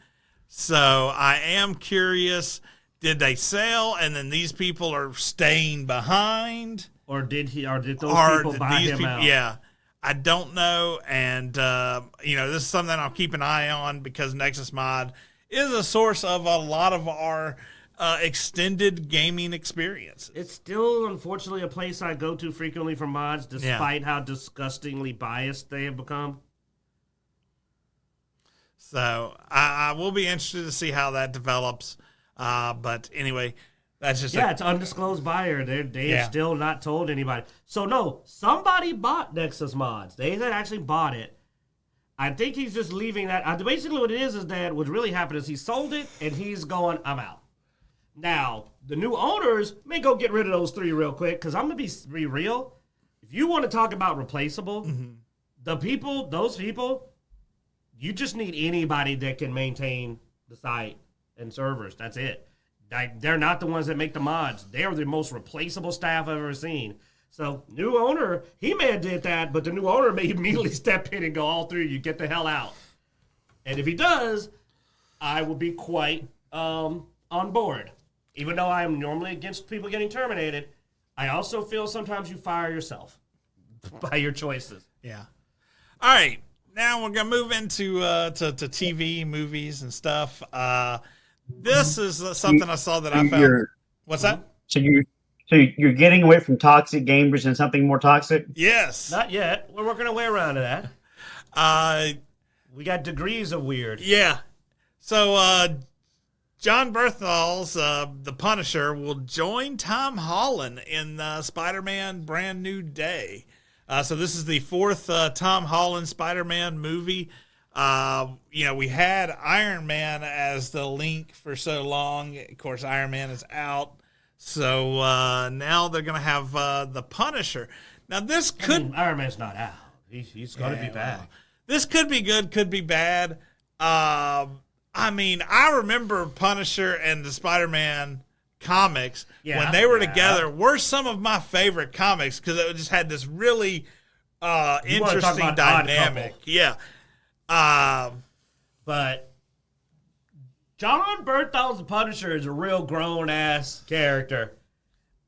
So I am curious, did they sell and then these people are staying behind? Or did those people buy him out? Yeah. I don't know. And, this is something I'll keep an eye on because Nexus Mod is a source of a lot of our extended gaming experience. It's still, unfortunately, a place I go to frequently for mods, despite how disgustingly biased they have become. So I will be interested to see how that develops. But anyway, that's just it's undisclosed buyer. They're still not told anybody. So no, somebody bought Nexus Mods. They had actually bought it. I think he's just leaving that. Basically, what it is that what really happened is he sold it and he's going, I'm out. Now, the new owners may go get rid of those 3 real quick because I'm going to be real. If you want to talk about replaceable, those people, you just need anybody that can maintain the site and servers. That's it. They're not the ones that make the mods. They're the most replaceable staff I've ever seen. So, new owner, he may have did that, but the new owner may immediately step in and go, all 3 of you, get the hell out. And if he does, I will be quite on board. Even though I am normally against people getting terminated, I also feel sometimes you fire yourself by your choices. Yeah. All right. Now we're going to move into to TV, movies, and stuff. This is something I saw that I found. What's that? So you're getting away from toxic gamers and something more toxic? Yes. Not yet. We're working our way around to that. We got degrees of weird. Yeah. So John Berthal's The Punisher will join Tom Holland in Spider-Man Brand New Day. So this is the 4th Tom Holland Spider-Man movie. We had Iron Man as the link for so long. Of course, Iron Man is out. So now they're going to have The Punisher. Now this could... Iron Man's not out. He's going to be bad. Well, this could be good, could be bad. I remember Punisher and the Spider-Man comics when they were together were some of my favorite comics because it just had this really interesting dynamic. Yeah. But John Berthal's Punisher is a real grown-ass character.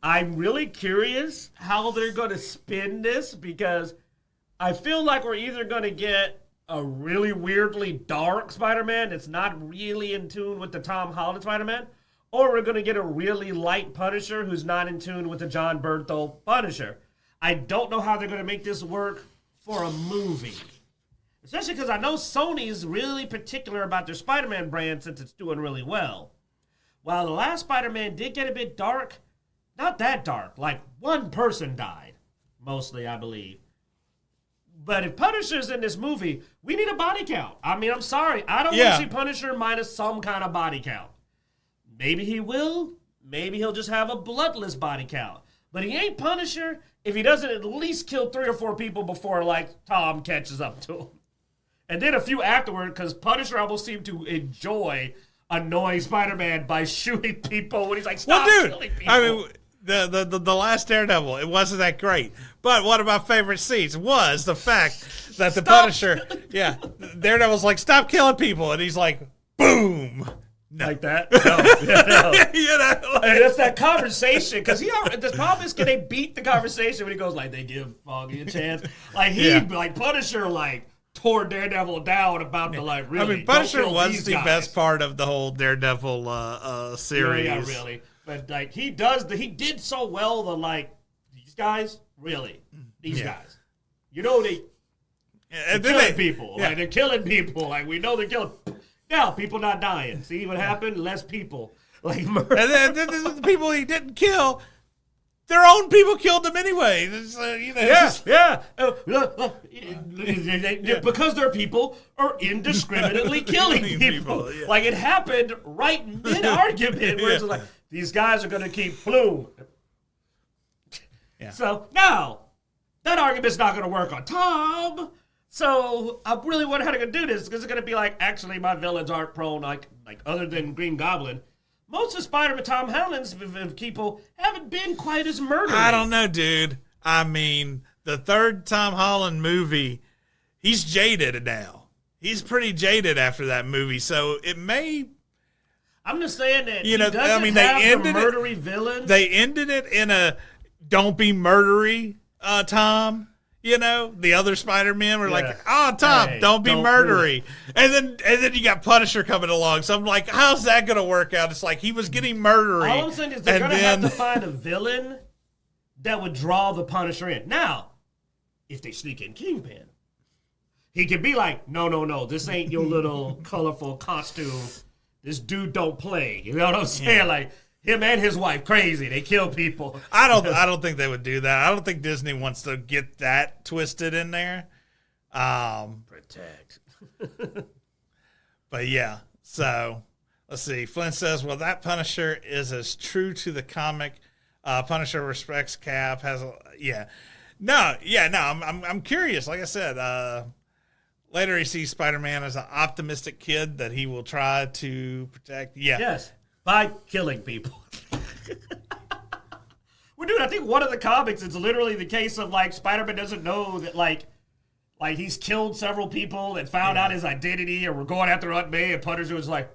I'm really curious how they're going to spin this because I feel like we're either going to get a really weirdly dark Spider-Man that's not really in tune with the Tom Holland Spider-Man, or we're going to get a really light Punisher who's not in tune with the John Berthal Punisher. I don't know how they're going to make this work for a movie. Especially because I know Sony's really particular about their Spider-Man brand since it's doing really well. While the last Spider-Man did get a bit dark, not that dark. Like, one person died, mostly, I believe. But if Punisher's in this movie, we need a body count. I'm sorry. I don't want to see Punisher minus some kind of body count. Maybe he will. Maybe he'll just have a bloodless body count. But he ain't Punisher if he doesn't at least kill 3 or 4 people before, Tom catches up to him. And then a few afterward, because Punisher almost seemed to enjoy annoying Spider-Man by shooting people when he's like, stop killing people. The last Daredevil, it wasn't that great. But one of my favorite scenes was the fact that the Punisher, Daredevil's like, stop killing people. And he's like, boom. No. Like that? No. And it's that conversation, because the problem is, can they beat the conversation when he goes, they give Foggy a chance? Punisher, tore Daredevil down about the, really. Punisher was the best part of the whole Daredevil series. Yeah, really. But, he did so well these guys, really, these guys. They're killing people. Yeah. They're killing people. We know they're killing. Now, people not dying. See what happened? Less people. Murder. And then the people he didn't kill, their own people killed them anyway. Because their people are indiscriminately killing people. Yeah. It happened right mid-argument where it's these guys are going to keep Bloom. Yeah. So, now, that argument's not going to work on Tom. So, I really wonder how they're going to do this, because it's going to be actually, my villains aren't prone, other than Green Goblin. Most of Spider-Man Tom Holland's people haven't been quite as murderous. I don't know, dude. The 3rd Tom Holland movie, he's jaded now. He's pretty jaded after that movie, so it may... I'm just saying that they ended murdery villain. They ended it in a don't be murdery, Tom. The other Spider-Man were Tom, hey, don't be murdery. And then you got Punisher coming along. So I'm like, how's that going to work out? It's he was getting murdery. All I'm saying is they're going to have to find a villain that would draw the Punisher in. Now, if they sneak in Kingpin, he can be like, no, this ain't your little colorful costume. This dude don't play. You know what I'm saying? Yeah. Like, him and his wife crazy. They kill people. I don't think they would do that. I don't think Disney wants to get that twisted in there. Protect. But yeah, so let's see. Flynn says, well, that Punisher is as true to the comic. Punisher respects Cap. I'm curious. Like I said, later he sees Spider-Man as an optimistic kid that he will try to protect. Yeah. Yes, by killing people. Well, dude, I think one of the comics is literally the case of, like, Spider-Man doesn't know that, like he's killed several people and found out his identity, or we're going after Aunt May, and Punisher was like,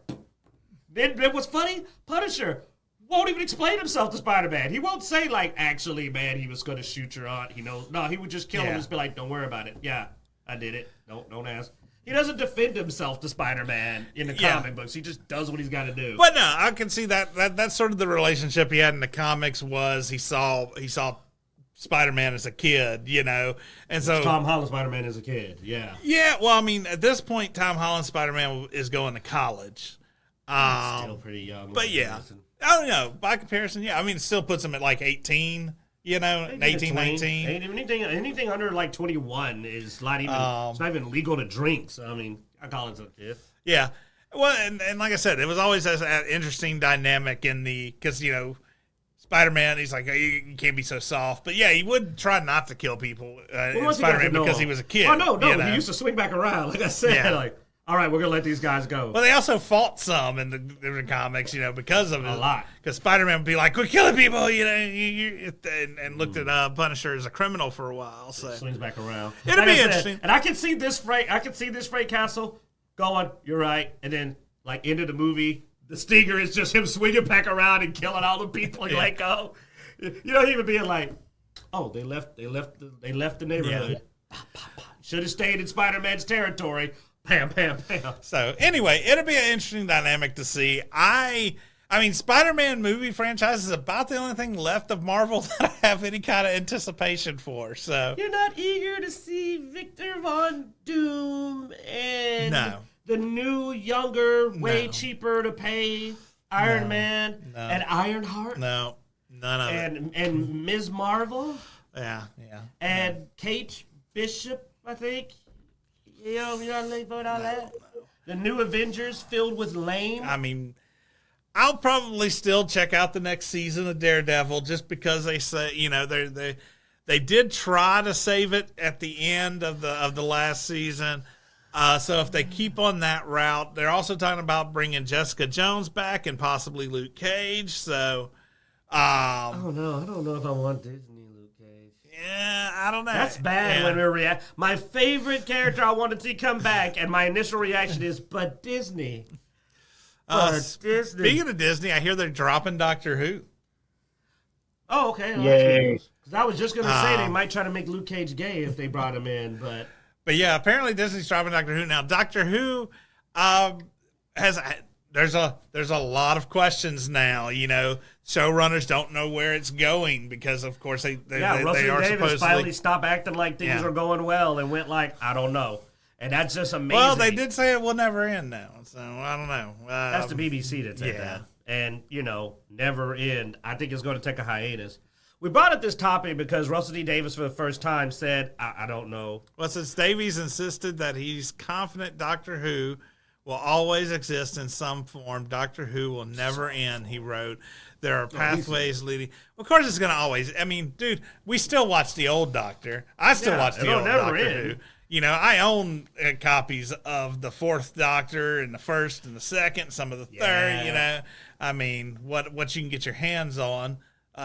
then what's funny? Punisher won't even explain himself to Spider-Man. He won't say, like, actually, man, he was going to shoot your aunt. He knows. No, he would just kill him and just be like, don't worry about it. Yeah, I did it. Don't ask. He doesn't defend himself to Spider-Man in the comic books. He just does what he's got to do. But no, I can see that's sort of the relationship he had in the comics. Was he saw Spider-Man as a kid, you know, and so Tom Holland Spider-Man as a kid, yeah. Yeah, well, I mean, at this point, Tom Holland Spider-Man is going to college. Still pretty young. But yeah, I don't know. By comparison, yeah, I mean, it still puts him at like 18, you know, 18, 19. Anything under like 21 is not even, it's not even legal to drink. So, I mean, I call it a kid. Yeah. Well, and like I said, it was always an interesting dynamic because, you know, Spider-Man, he's like, oh, you can't be so soft. But yeah, he would try not to kill people in Spider-Man because he was a kid. Oh, no, he used to swing back around. Like I said, like, all right, we're going to let these guys go. Well, they also fought some in the different comics, you know, because of a lot. Because Spider-Man would be like, we're killing people, you know, and looked at Punisher as a criminal for a while. So it swings back around. It'll be interesting. And I can see this Frank Castle going, you're right. And then, like, end of the movie, the stinger is just him swinging back around and killing all the people he let go. You know, he would be like, oh, they left the neighborhood. Yeah. Should have stayed in Spider-Man's territory. Pam, pam, pam. So anyway, it'll be an interesting dynamic to see. I mean, Spider-Man movie franchise is about the only thing left of Marvel that I have any kind of anticipation for. So you're not eager to see Victor Von Doom and the new, younger, way cheaper to pay Iron Man and Ironheart? No, none of it. And Ms. Marvel? Yeah. And Kate Bishop, I think. You know looking for all that? The new Avengers filled with lame. I mean, I'll probably still check out the next season of Daredevil just because they say, you know, they did try to save it at the end of the last season. So if they keep on that route, they're also talking about bringing Jessica Jones back and possibly Luke Cage. So, oh no, I don't know if I want Disney Luke Cage. Yeah, I don't know. That's bad when we react. My favorite character I want to see come back, and my initial reaction is, but Disney. Speaking of Disney, I hear they're dropping Doctor Who. Oh, okay. Yay. Because I was just going to say they might try to make Luke Cage gay if they brought him in, but... But yeah, apparently Disney's dropping Doctor Who now. Doctor Who there's a lot of questions now. You know, showrunners don't know where it's going because, of course, they are Davis supposedly finally stopped acting like things are going well and went like, I don't know, and that's just amazing. Well, they did say it will never end now, so I don't know. That's the BBC that said that, and never end. I think it's going to take a hiatus. We brought up this topic because Russell D. Davis, for the first time, said, I don't know. Well, since Davies insisted that he's confident Doctor Who will always exist in some form, Doctor Who will never end, he wrote. There are pathways leading. Of course, it's going to always. I mean, dude, we still watch the old Doctor. I still watch the old Doctor Who. You know, I own copies of the fourth Doctor and the first and the second, some of the third. You know, I mean, what you can get your hands on.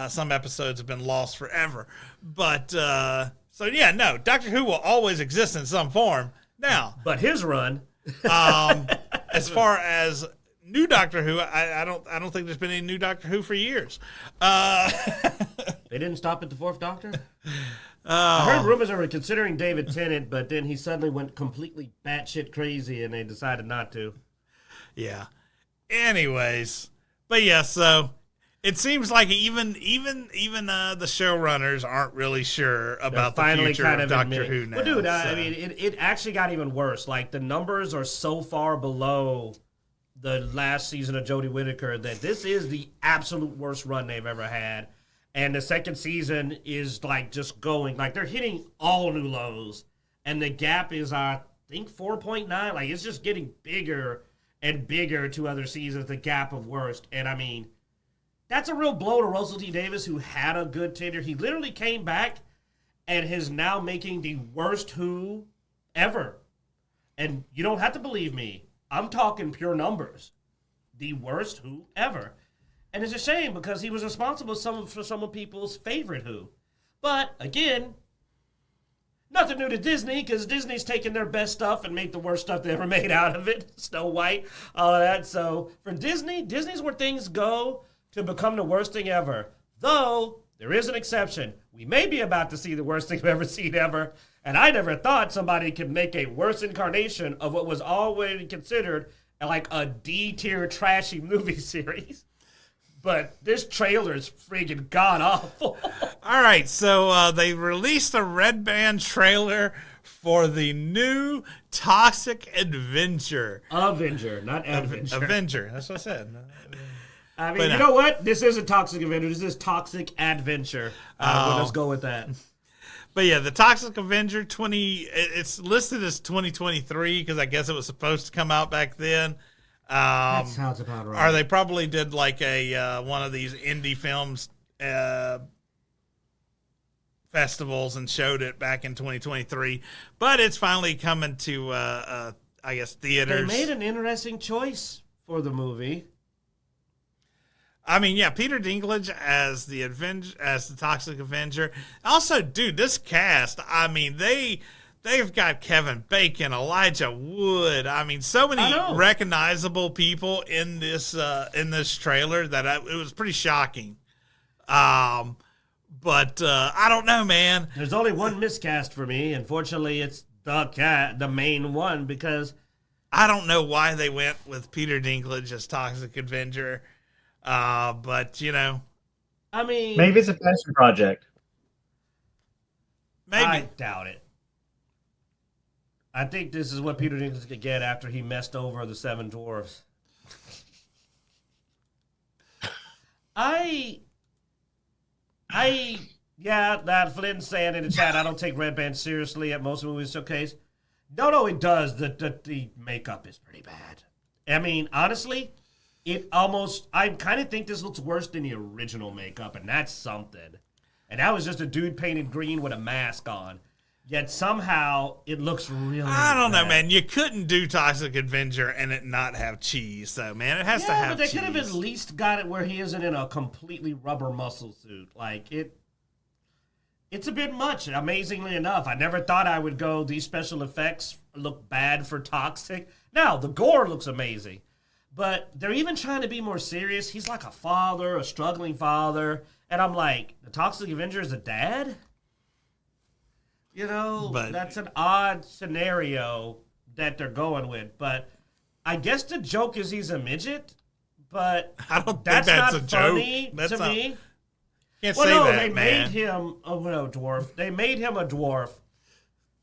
Some episodes have been lost forever. But, Doctor Who will always exist in some form. Now. But his run. As far as new Doctor Who, I don't think there's been any new Doctor Who for years. They didn't stop at the fourth Doctor? I heard rumors they were considering David Tennant, but then he suddenly went completely batshit crazy and they decided not to. Yeah. Anyways. But yeah, so... It seems like even the showrunners aren't really sure about the future of Doctor Who now. Well, dude, I mean, it actually got even worse. Like, the numbers are so far below the last season of Jodie Whittaker that this is the absolute worst run they've ever had. And the second season is, like, just going. Like, they're hitting all new lows. And the gap is, I think, 4.9. Like, it's just getting bigger and bigger to other seasons, the gap of worst. And, I mean, that's a real blow to Russell T. Davies, who had a good tenure. He literally came back and is now making the worst Who ever. And you don't have to believe me. I'm talking pure numbers. The worst Who ever. And it's a shame because he was responsible for some of people's favorite Who. But, again, nothing new to Disney, because Disney's taken their best stuff and made the worst stuff they ever made out of it. Snow White, all of that. So, for Disney, Disney's where things go to become the worst thing ever. Though, there is an exception. We may be about to see the worst thing we've ever seen ever. And I never thought somebody could make a worse incarnation of what was already considered like a D-tier trashy movie series. But this trailer is freaking god-awful. All right, so they released a Red Band trailer for the new Toxic Avenger. Avenger, not Adventure. Avenger, that's what I said. I mean, you know what? This isn't Toxic Avenger. This is Toxic Adventure. Let's go with that. But yeah, the Toxic Avenger it's listed as 2023 because I guess it was supposed to come out back then. That sounds about right. Or they probably did like a one of these indie films festivals and showed it back in 2023. But it's finally coming to, I guess, theaters. They made an interesting choice for the movie. I mean, yeah, Peter Dinklage as the Toxic Avenger. Also, dude, this cast, I mean, they've got Kevin Bacon, Elijah Wood. I mean, so many recognizable people in this trailer that it was pretty shocking. But I don't know, man. There's only one miscast for me. Unfortunately, it's the main one, because I don't know why they went with Peter Dinklage as Toxic Avenger. But you know, I mean, maybe it's a passion project. Maybe. I doubt it. I think this is what Peter Dinklage could get after he messed over the Seven Dwarfs. That Flynn's saying in the chat, I don't take Red Band seriously at most movies showcase. No, it does. The makeup is pretty bad. I mean, honestly, I kind of think this looks worse than the original makeup, and that's something. And that was just a dude painted green with a mask on. Yet somehow it looks really I don't bad. know, man. You couldn't do Toxic Avenger and it not have cheese, though, man. It has to have cheese. Yeah, but they could have at least got it where he isn't in a completely rubber muscle suit. Like, it's a bit much, amazingly enough. I never thought I would go, these special effects look bad for Toxic. Now, the gore looks amazing. But they're even trying to be more serious. He's like a father, a struggling father. And I'm like, the Toxic Avenger is a dad? You know, that's an odd scenario that they're going with. But I guess the joke is he's a midget. But I don't think that's a funny joke. to me. Can't say that, they man. made him dwarf. They made him a dwarf.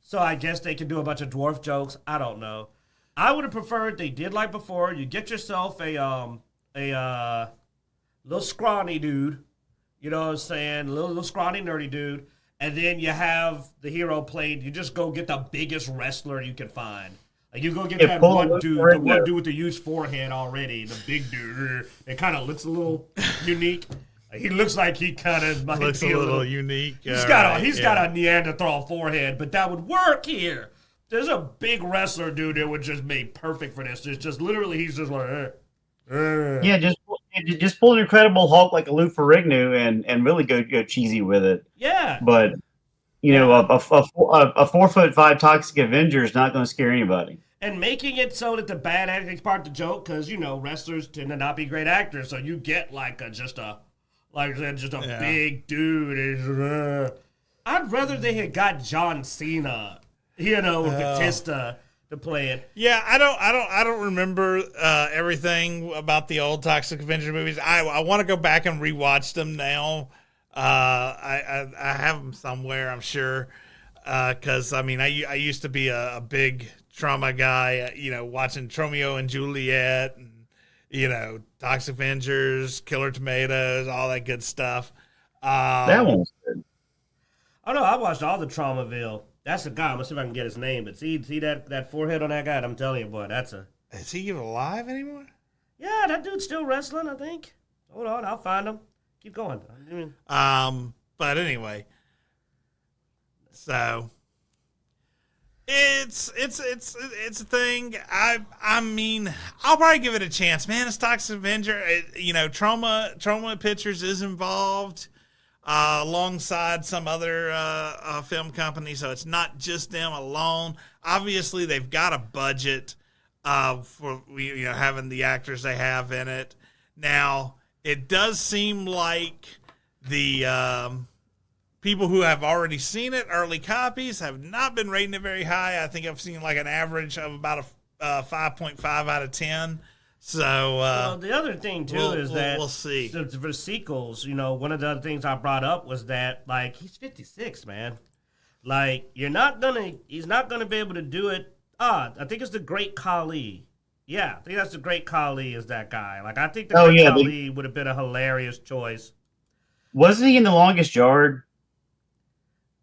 So I guess they can do a bunch of dwarf jokes. I don't know. I would have preferred they did like before. You get yourself a little scrawny dude. You know what I'm saying? A little scrawny nerdy dude. And then you have the hero played. You just go get the biggest wrestler you can find. Like, you go get that one dude, the one dude with the huge forehead already, the big dude. It kind of looks a little unique. He looks like he kind of might looks be a little unique. He's got a Neanderthal forehead, but that would work here. There's a big wrestler dude that would just make perfect for this. It's just literally he's just like, Yeah, just pull an Incredible Hulk like a Lou Ferrigno and really go cheesy with it. Yeah. But you know, a 4'5" Toxic Avenger is not going to scare anybody. And making it so that the bad acting's part of the joke, because you know wrestlers tend to not be great actors, so you get just a big dude. I'd rather they had got John Cena, Batista, to to play it. Yeah, I don't remember everything about the old Toxic Avenger movies. I want to go back and rewatch them now. I have them somewhere, I'm sure. Because I mean, I used to be a big Trauma guy. Watching Romeo and Juliet, and Toxic Avengers, Killer Tomatoes, all that good stuff. That one was good. Oh no, I watched all the Traumaville. That's the guy. I'm gonna see if I can get his name. But see that forehead on that guy. I'm telling you, boy, that's a. Is he even alive anymore? Yeah, that dude's still wrestling. I think. Hold on, I'll find him. Keep going. But anyway, so it's a thing. I mean, I'll probably give it a chance, man. It's Toxic Avenger. Trauma Pictures is involved. Alongside some other film company, so it's not just them alone. Obviously, they've got a budget for having the actors they have in it. Now, it does seem like the people who have already seen it, early copies, have not been rating it very high. I think I've seen like an average of about a 5.5 out of 10. So the other thing too is that we'll see for sequels. One of the other things I brought up was that like he's 56, man. Like he's not gonna be able to do it. I think it's the Great Khali. Yeah, I think that's the Great Khali is that guy. Like I think the Great Khali would have been a hilarious choice. Wasn't he in The Longest Yard?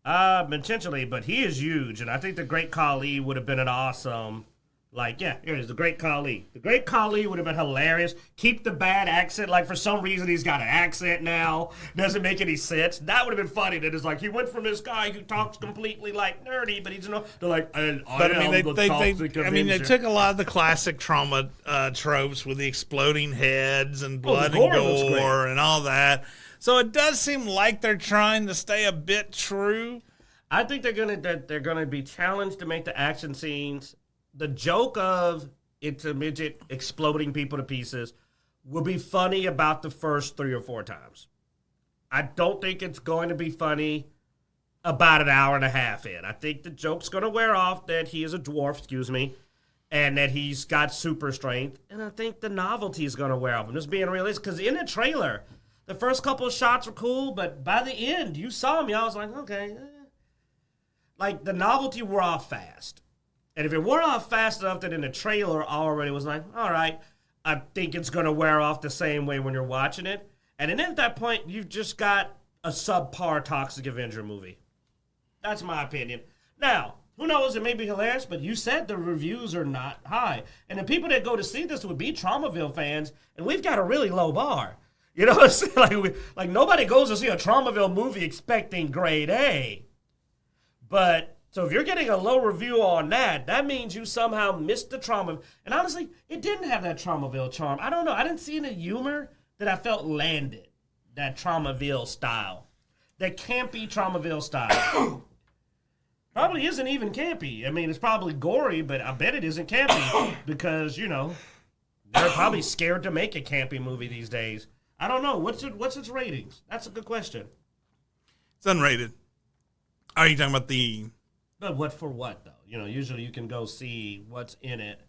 Potentially, but he is huge, and I think the Great Khali would have been an awesome. Like, yeah, here it is, the Great Khali. The Great Khali would have been hilarious. Keep the bad accent. Like, for some reason, he's got an accent now. Doesn't make any sense. That would have been funny. That is like, he went from this guy who talks completely, like, nerdy, but he's, they're like, they took a lot of the classic Trauma tropes with the exploding heads and blood and gore and all that. So it does seem like they're trying to stay a bit true. I think they're gonna be challenged to make the action scenes. The joke of it's a midget exploding people to pieces will be funny about the first 3 or 4 times. I don't think it's going to be funny about an hour and a half in. I think the joke's going to wear off that he is a dwarf, and that he's got super strength. And I think the novelty is going to wear off. I'm just being realistic because in the trailer, the first couple of shots were cool, but by the end, you saw me. I was like, okay. Like the novelty wore off fast. And if it wore off fast enough that in the trailer already was like, all right, I think it's going to wear off the same way when you're watching it. And then at that point, you've just got a subpar Toxic Avenger movie. That's my opinion. Now, who knows? It may be hilarious, but you said the reviews are not high. And the people that go to see this would be Traumaville fans, and we've got a really low bar. You know what I'm saying? Like nobody goes to see a Traumaville movie expecting grade A. But... so if you're getting a low review on that, that means you somehow missed the trauma. And honestly, it didn't have that Traumaville charm. I don't know. I didn't see any humor that I felt landed. That Traumaville style. That campy Traumaville style. Probably isn't even campy. I mean, it's probably gory, but I bet it isn't campy. Because, they're probably scared to make a campy movie these days. I don't know. What's its ratings? That's a good question. It's unrated. Are you talking about the... But what for what, though? Usually you can go see what's in it.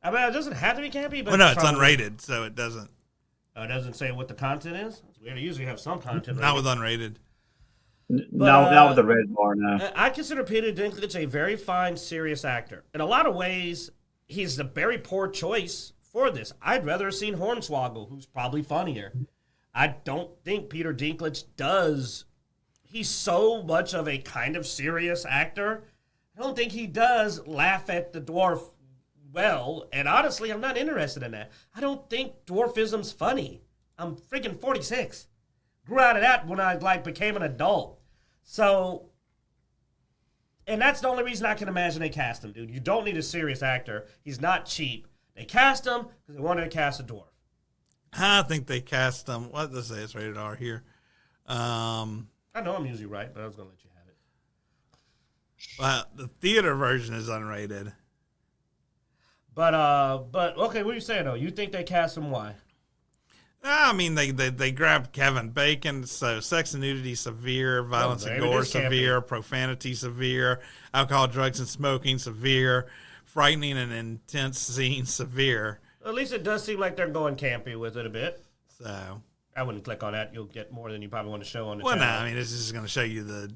I mean, it doesn't have to be campy, but... well, no, it's unrated, so it doesn't... Oh, it doesn't say what the content is? That's weird. They usually have some content. Not with unrated. Not with the red bar, no. I consider Peter Dinklage a very fine, serious actor. In a lot of ways, he's a very poor choice for this. I'd rather have seen Hornswoggle, who's probably funnier. I don't think Peter Dinklage does... he's so much of a kind of serious actor. I don't think he does laugh at the dwarf well. And honestly, I'm not interested in that. I don't think dwarfism's funny. I'm freaking 46. Grew out of that when I became an adult. So, and that's the only reason I can imagine they cast him, dude. You don't need a serious actor. He's not cheap. They cast him because they wanted to cast a dwarf. I think they cast him. What does it say? It's rated R here. I know I'm usually right, but I was going to let you have it. Well, the theater version is unrated. But okay, what are you saying, though? You think they cast him why? I mean, they grabbed Kevin Bacon, so sex and nudity severe, violence and gore severe, profanity severe, alcohol, drugs, and smoking severe, frightening and intense scenes severe. At least it does seem like they're going campy with it a bit. So I wouldn't click on that. You'll get more than you probably want to show on the well, channel. no, I mean, it's just going to show you the.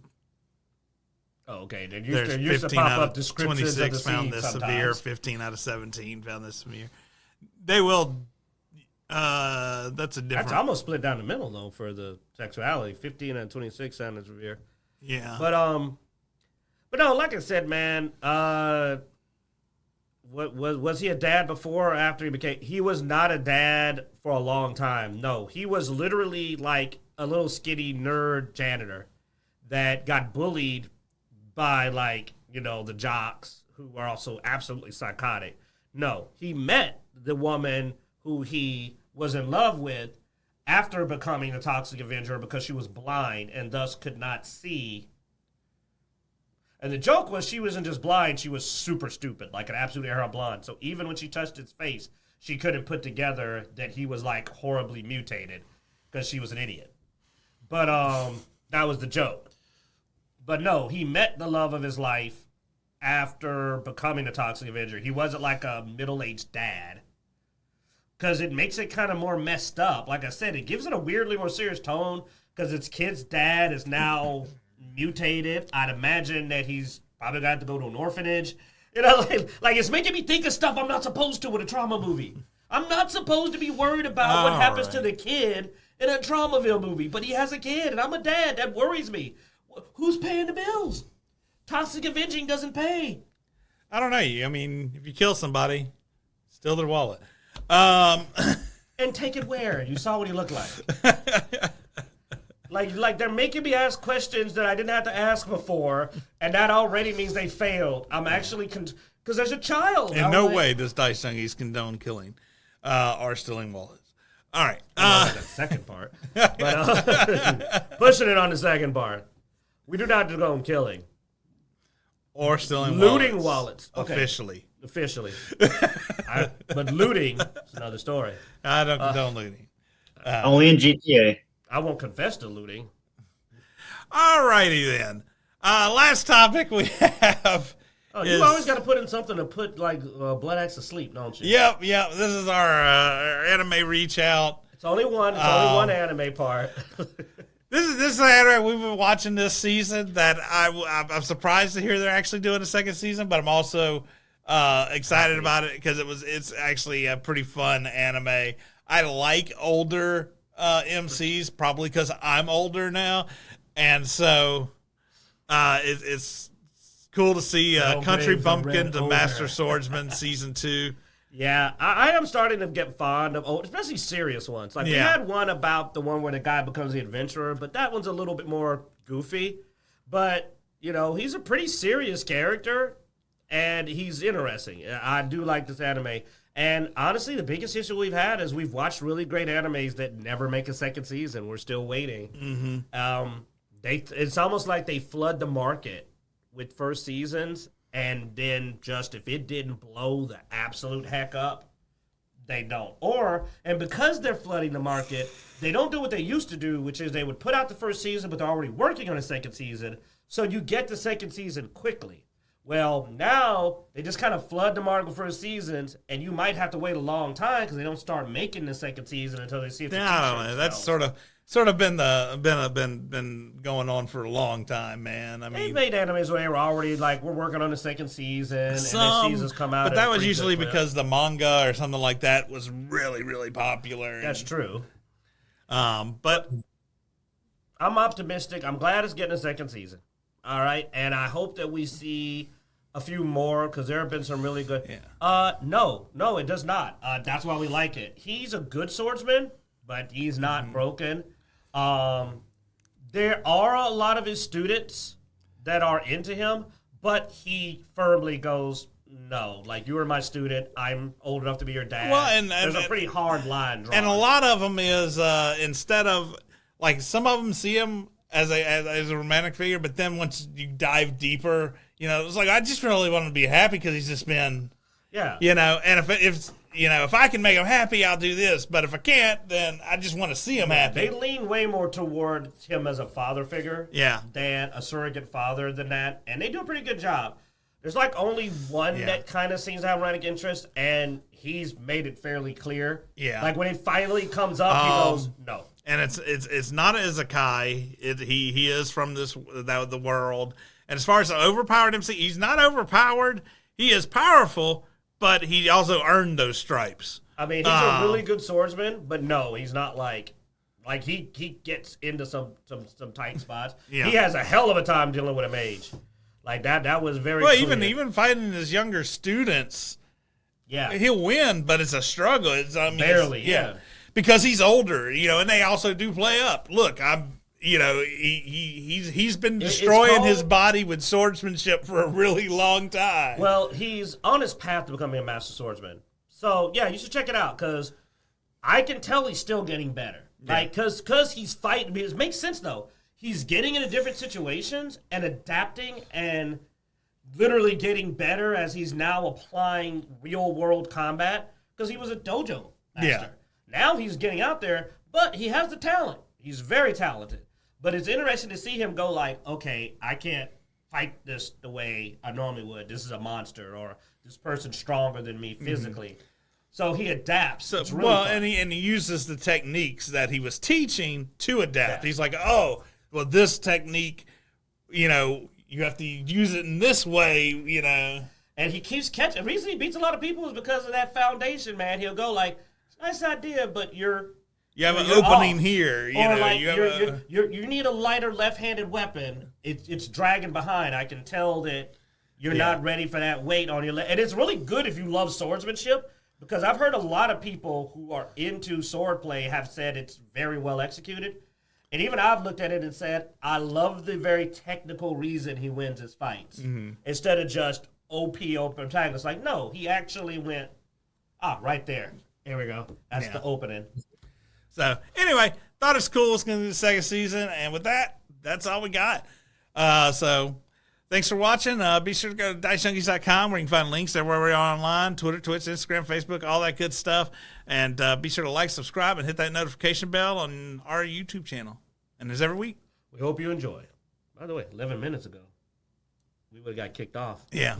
Oh, okay. There There's used to 15 pop out up of descriptions 26 of the found scene this sometimes. severe, 15 out of 17 found this severe. They will. That's a different. That's almost split down the middle though for the sexuality. 15 and 26 sounded severe. Yeah. But no, like I said, man. What was he a dad before or after he became? He was not a dad for a long time. No, he was literally like a little skinny nerd janitor that got bullied by the jocks who are also absolutely psychotic. No, he met the woman who he was in love with after becoming the Toxic Avenger because she was blind and thus could not see. And the joke was she wasn't just blind, she was super stupid, like an absolute era blonde. So even when she touched his face, she couldn't put together that he was like horribly mutated because she was an idiot. But that was the joke. But no, he met the love of his life after becoming a Toxic Avenger. He wasn't like a middle-aged dad. Because it makes it kind of more messed up. Like I said, it gives it a weirdly more serious tone because its kid's dad is now mutated. I'd imagine that he's probably got to go to an orphanage. You know, like it's making me think of stuff I'm not supposed to with a trauma movie. I'm not supposed to be worried about what happens to the kid in a Traumaville movie, but he has a kid, and I'm a dad. That worries me. Who's paying the bills? Toxic Avenging doesn't pay. I don't know. I mean, if you kill somebody, steal their wallet. And take it where? You saw what he looked like. Like they're making me ask questions that I didn't have to ask before, and that already means they failed. I'm actually because there's a child. In no way does Dicejunkies condone killing or stealing wallets. All right. That second part. But pushing it on the second part. We do not condone killing. Or stealing looting wallets. Okay. Officially. But looting is another story. I don't condone looting. Only in GTA. I won't confess to looting. All righty then. Last topic we have. Oh, you always got to put in something to put Bloodaxe to sleep, don't you? Yep. This is our anime reach out. It's only one. It's only one anime part. This is an anime we've been watching this season that I'm surprised to hear they're actually doing a second season, but I'm also excited about it because it's actually a pretty fun anime. I like older MCs probably because I'm older now, and so it's cool to see Country Bumpkin to Master Swordsman season 2. Yeah, I am starting to get fond of old, especially serious ones. Like we had one about the one where the guy becomes the adventurer, but that one's a little bit more goofy. But he's a pretty serious character, and he's interesting. I do like this anime. And honestly, the biggest issue we've had is we've watched really great animes that never make a second season. We're still waiting. Mm-hmm. It's almost like they flood the market with first seasons, and then just if it didn't blow the absolute heck up, they don't. And because they're flooding the market, they don't do what they used to do, which is they would put out the first season, but they're already working on a second season, so you get the second season quickly. Well, now they just kind of flood the market for seasons, and you might have to wait a long time because they don't start making the second season until they see if I don't know. That's sort of been going on for a long time, man. I mean, they made animes where they were already like, we're working on the second season, and the seasons come out. But that was usually because the manga or something like that was really, really popular. That's true. But I'm optimistic. I'm glad it's getting a second season. All right, and I hope that we see a few more because there have been some really good. Yeah. No, it does not. That's why we like it. He's a good swordsman, but he's not broken. There are a lot of his students that are into him, but he firmly goes, no, like you were my student. I'm old enough to be your dad. Well, and there's a pretty hard line drawn. And a lot of them is instead of like some of them see him as a romantic figure, but then once you dive deeper, it's like I just really want to be happy because he's just been Yeah. You know, and if I can make him happy, I'll do this. But if I can't, then I just want to see him happy. They lean way more toward him as a father figure than a surrogate father than that. And they do a pretty good job. There's like only one that kind of seems to have romantic interest, and he's made it fairly clear. Yeah. Like when it finally comes up, he goes, no. And it's not an Isekai. He is from the world. And as far as the overpowered MC, he's not overpowered. He is powerful, but he also earned those stripes. I mean, he's a really good swordsman, but no, he's not like he gets into some tight spots. Yeah. He has a hell of a time dealing with a mage. Like that was very clear. even fighting his younger students, he'll win, but it's a struggle. Barely, yeah. Because he's older, and they also do play up. Look, he's been destroying his body with swordsmanship for a really long time. Well, he's on his path to becoming a master swordsman. So, yeah, you should check it out, because I can tell he's still getting better. Yeah. Like, because he's fighting. It makes sense, though. He's getting into different situations and adapting and literally getting better as he's now applying real-world combat, because he was a dojo master. Yeah. Now he's getting out there, but he has the talent. He's very talented. But it's interesting to see him go like, okay, I can't fight this the way I normally would. This is a monster, or this person's stronger than me physically. Mm-hmm. So he adapts. It's really fun. And he uses the techniques that he was teaching to adapt. Yeah. He's like, oh, well, this technique, you have to use it in this way, And he keeps catching. The reason he beats a lot of people is because of that foundation, man. He'll go like, nice idea, but you have an opening off. Here. You need a lighter left-handed weapon. It's dragging behind. I can tell that you're not ready for that weight on your leg. And it's really good if you love swordsmanship, because I've heard a lot of people who are into swordplay have said it's very well executed. And even I've looked at it and said, I love the very technical reason he wins his fights. Mm-hmm. Instead of just open tag. It's like, no, he actually went, right there. Here we go. That's the opening. So, anyway, thought it's cool. It's going to be the second season. And with that, that's all we got. So, thanks for watching. Be sure to go to Dicejunkies.com, where you can find links everywhere we are online. Twitter, Twitch, Instagram, Facebook, all that good stuff. And be sure to like, subscribe, and hit that notification bell on our YouTube channel. And as every week, we hope you enjoy. By the way, 11 minutes ago, we would have got kicked off. Yeah.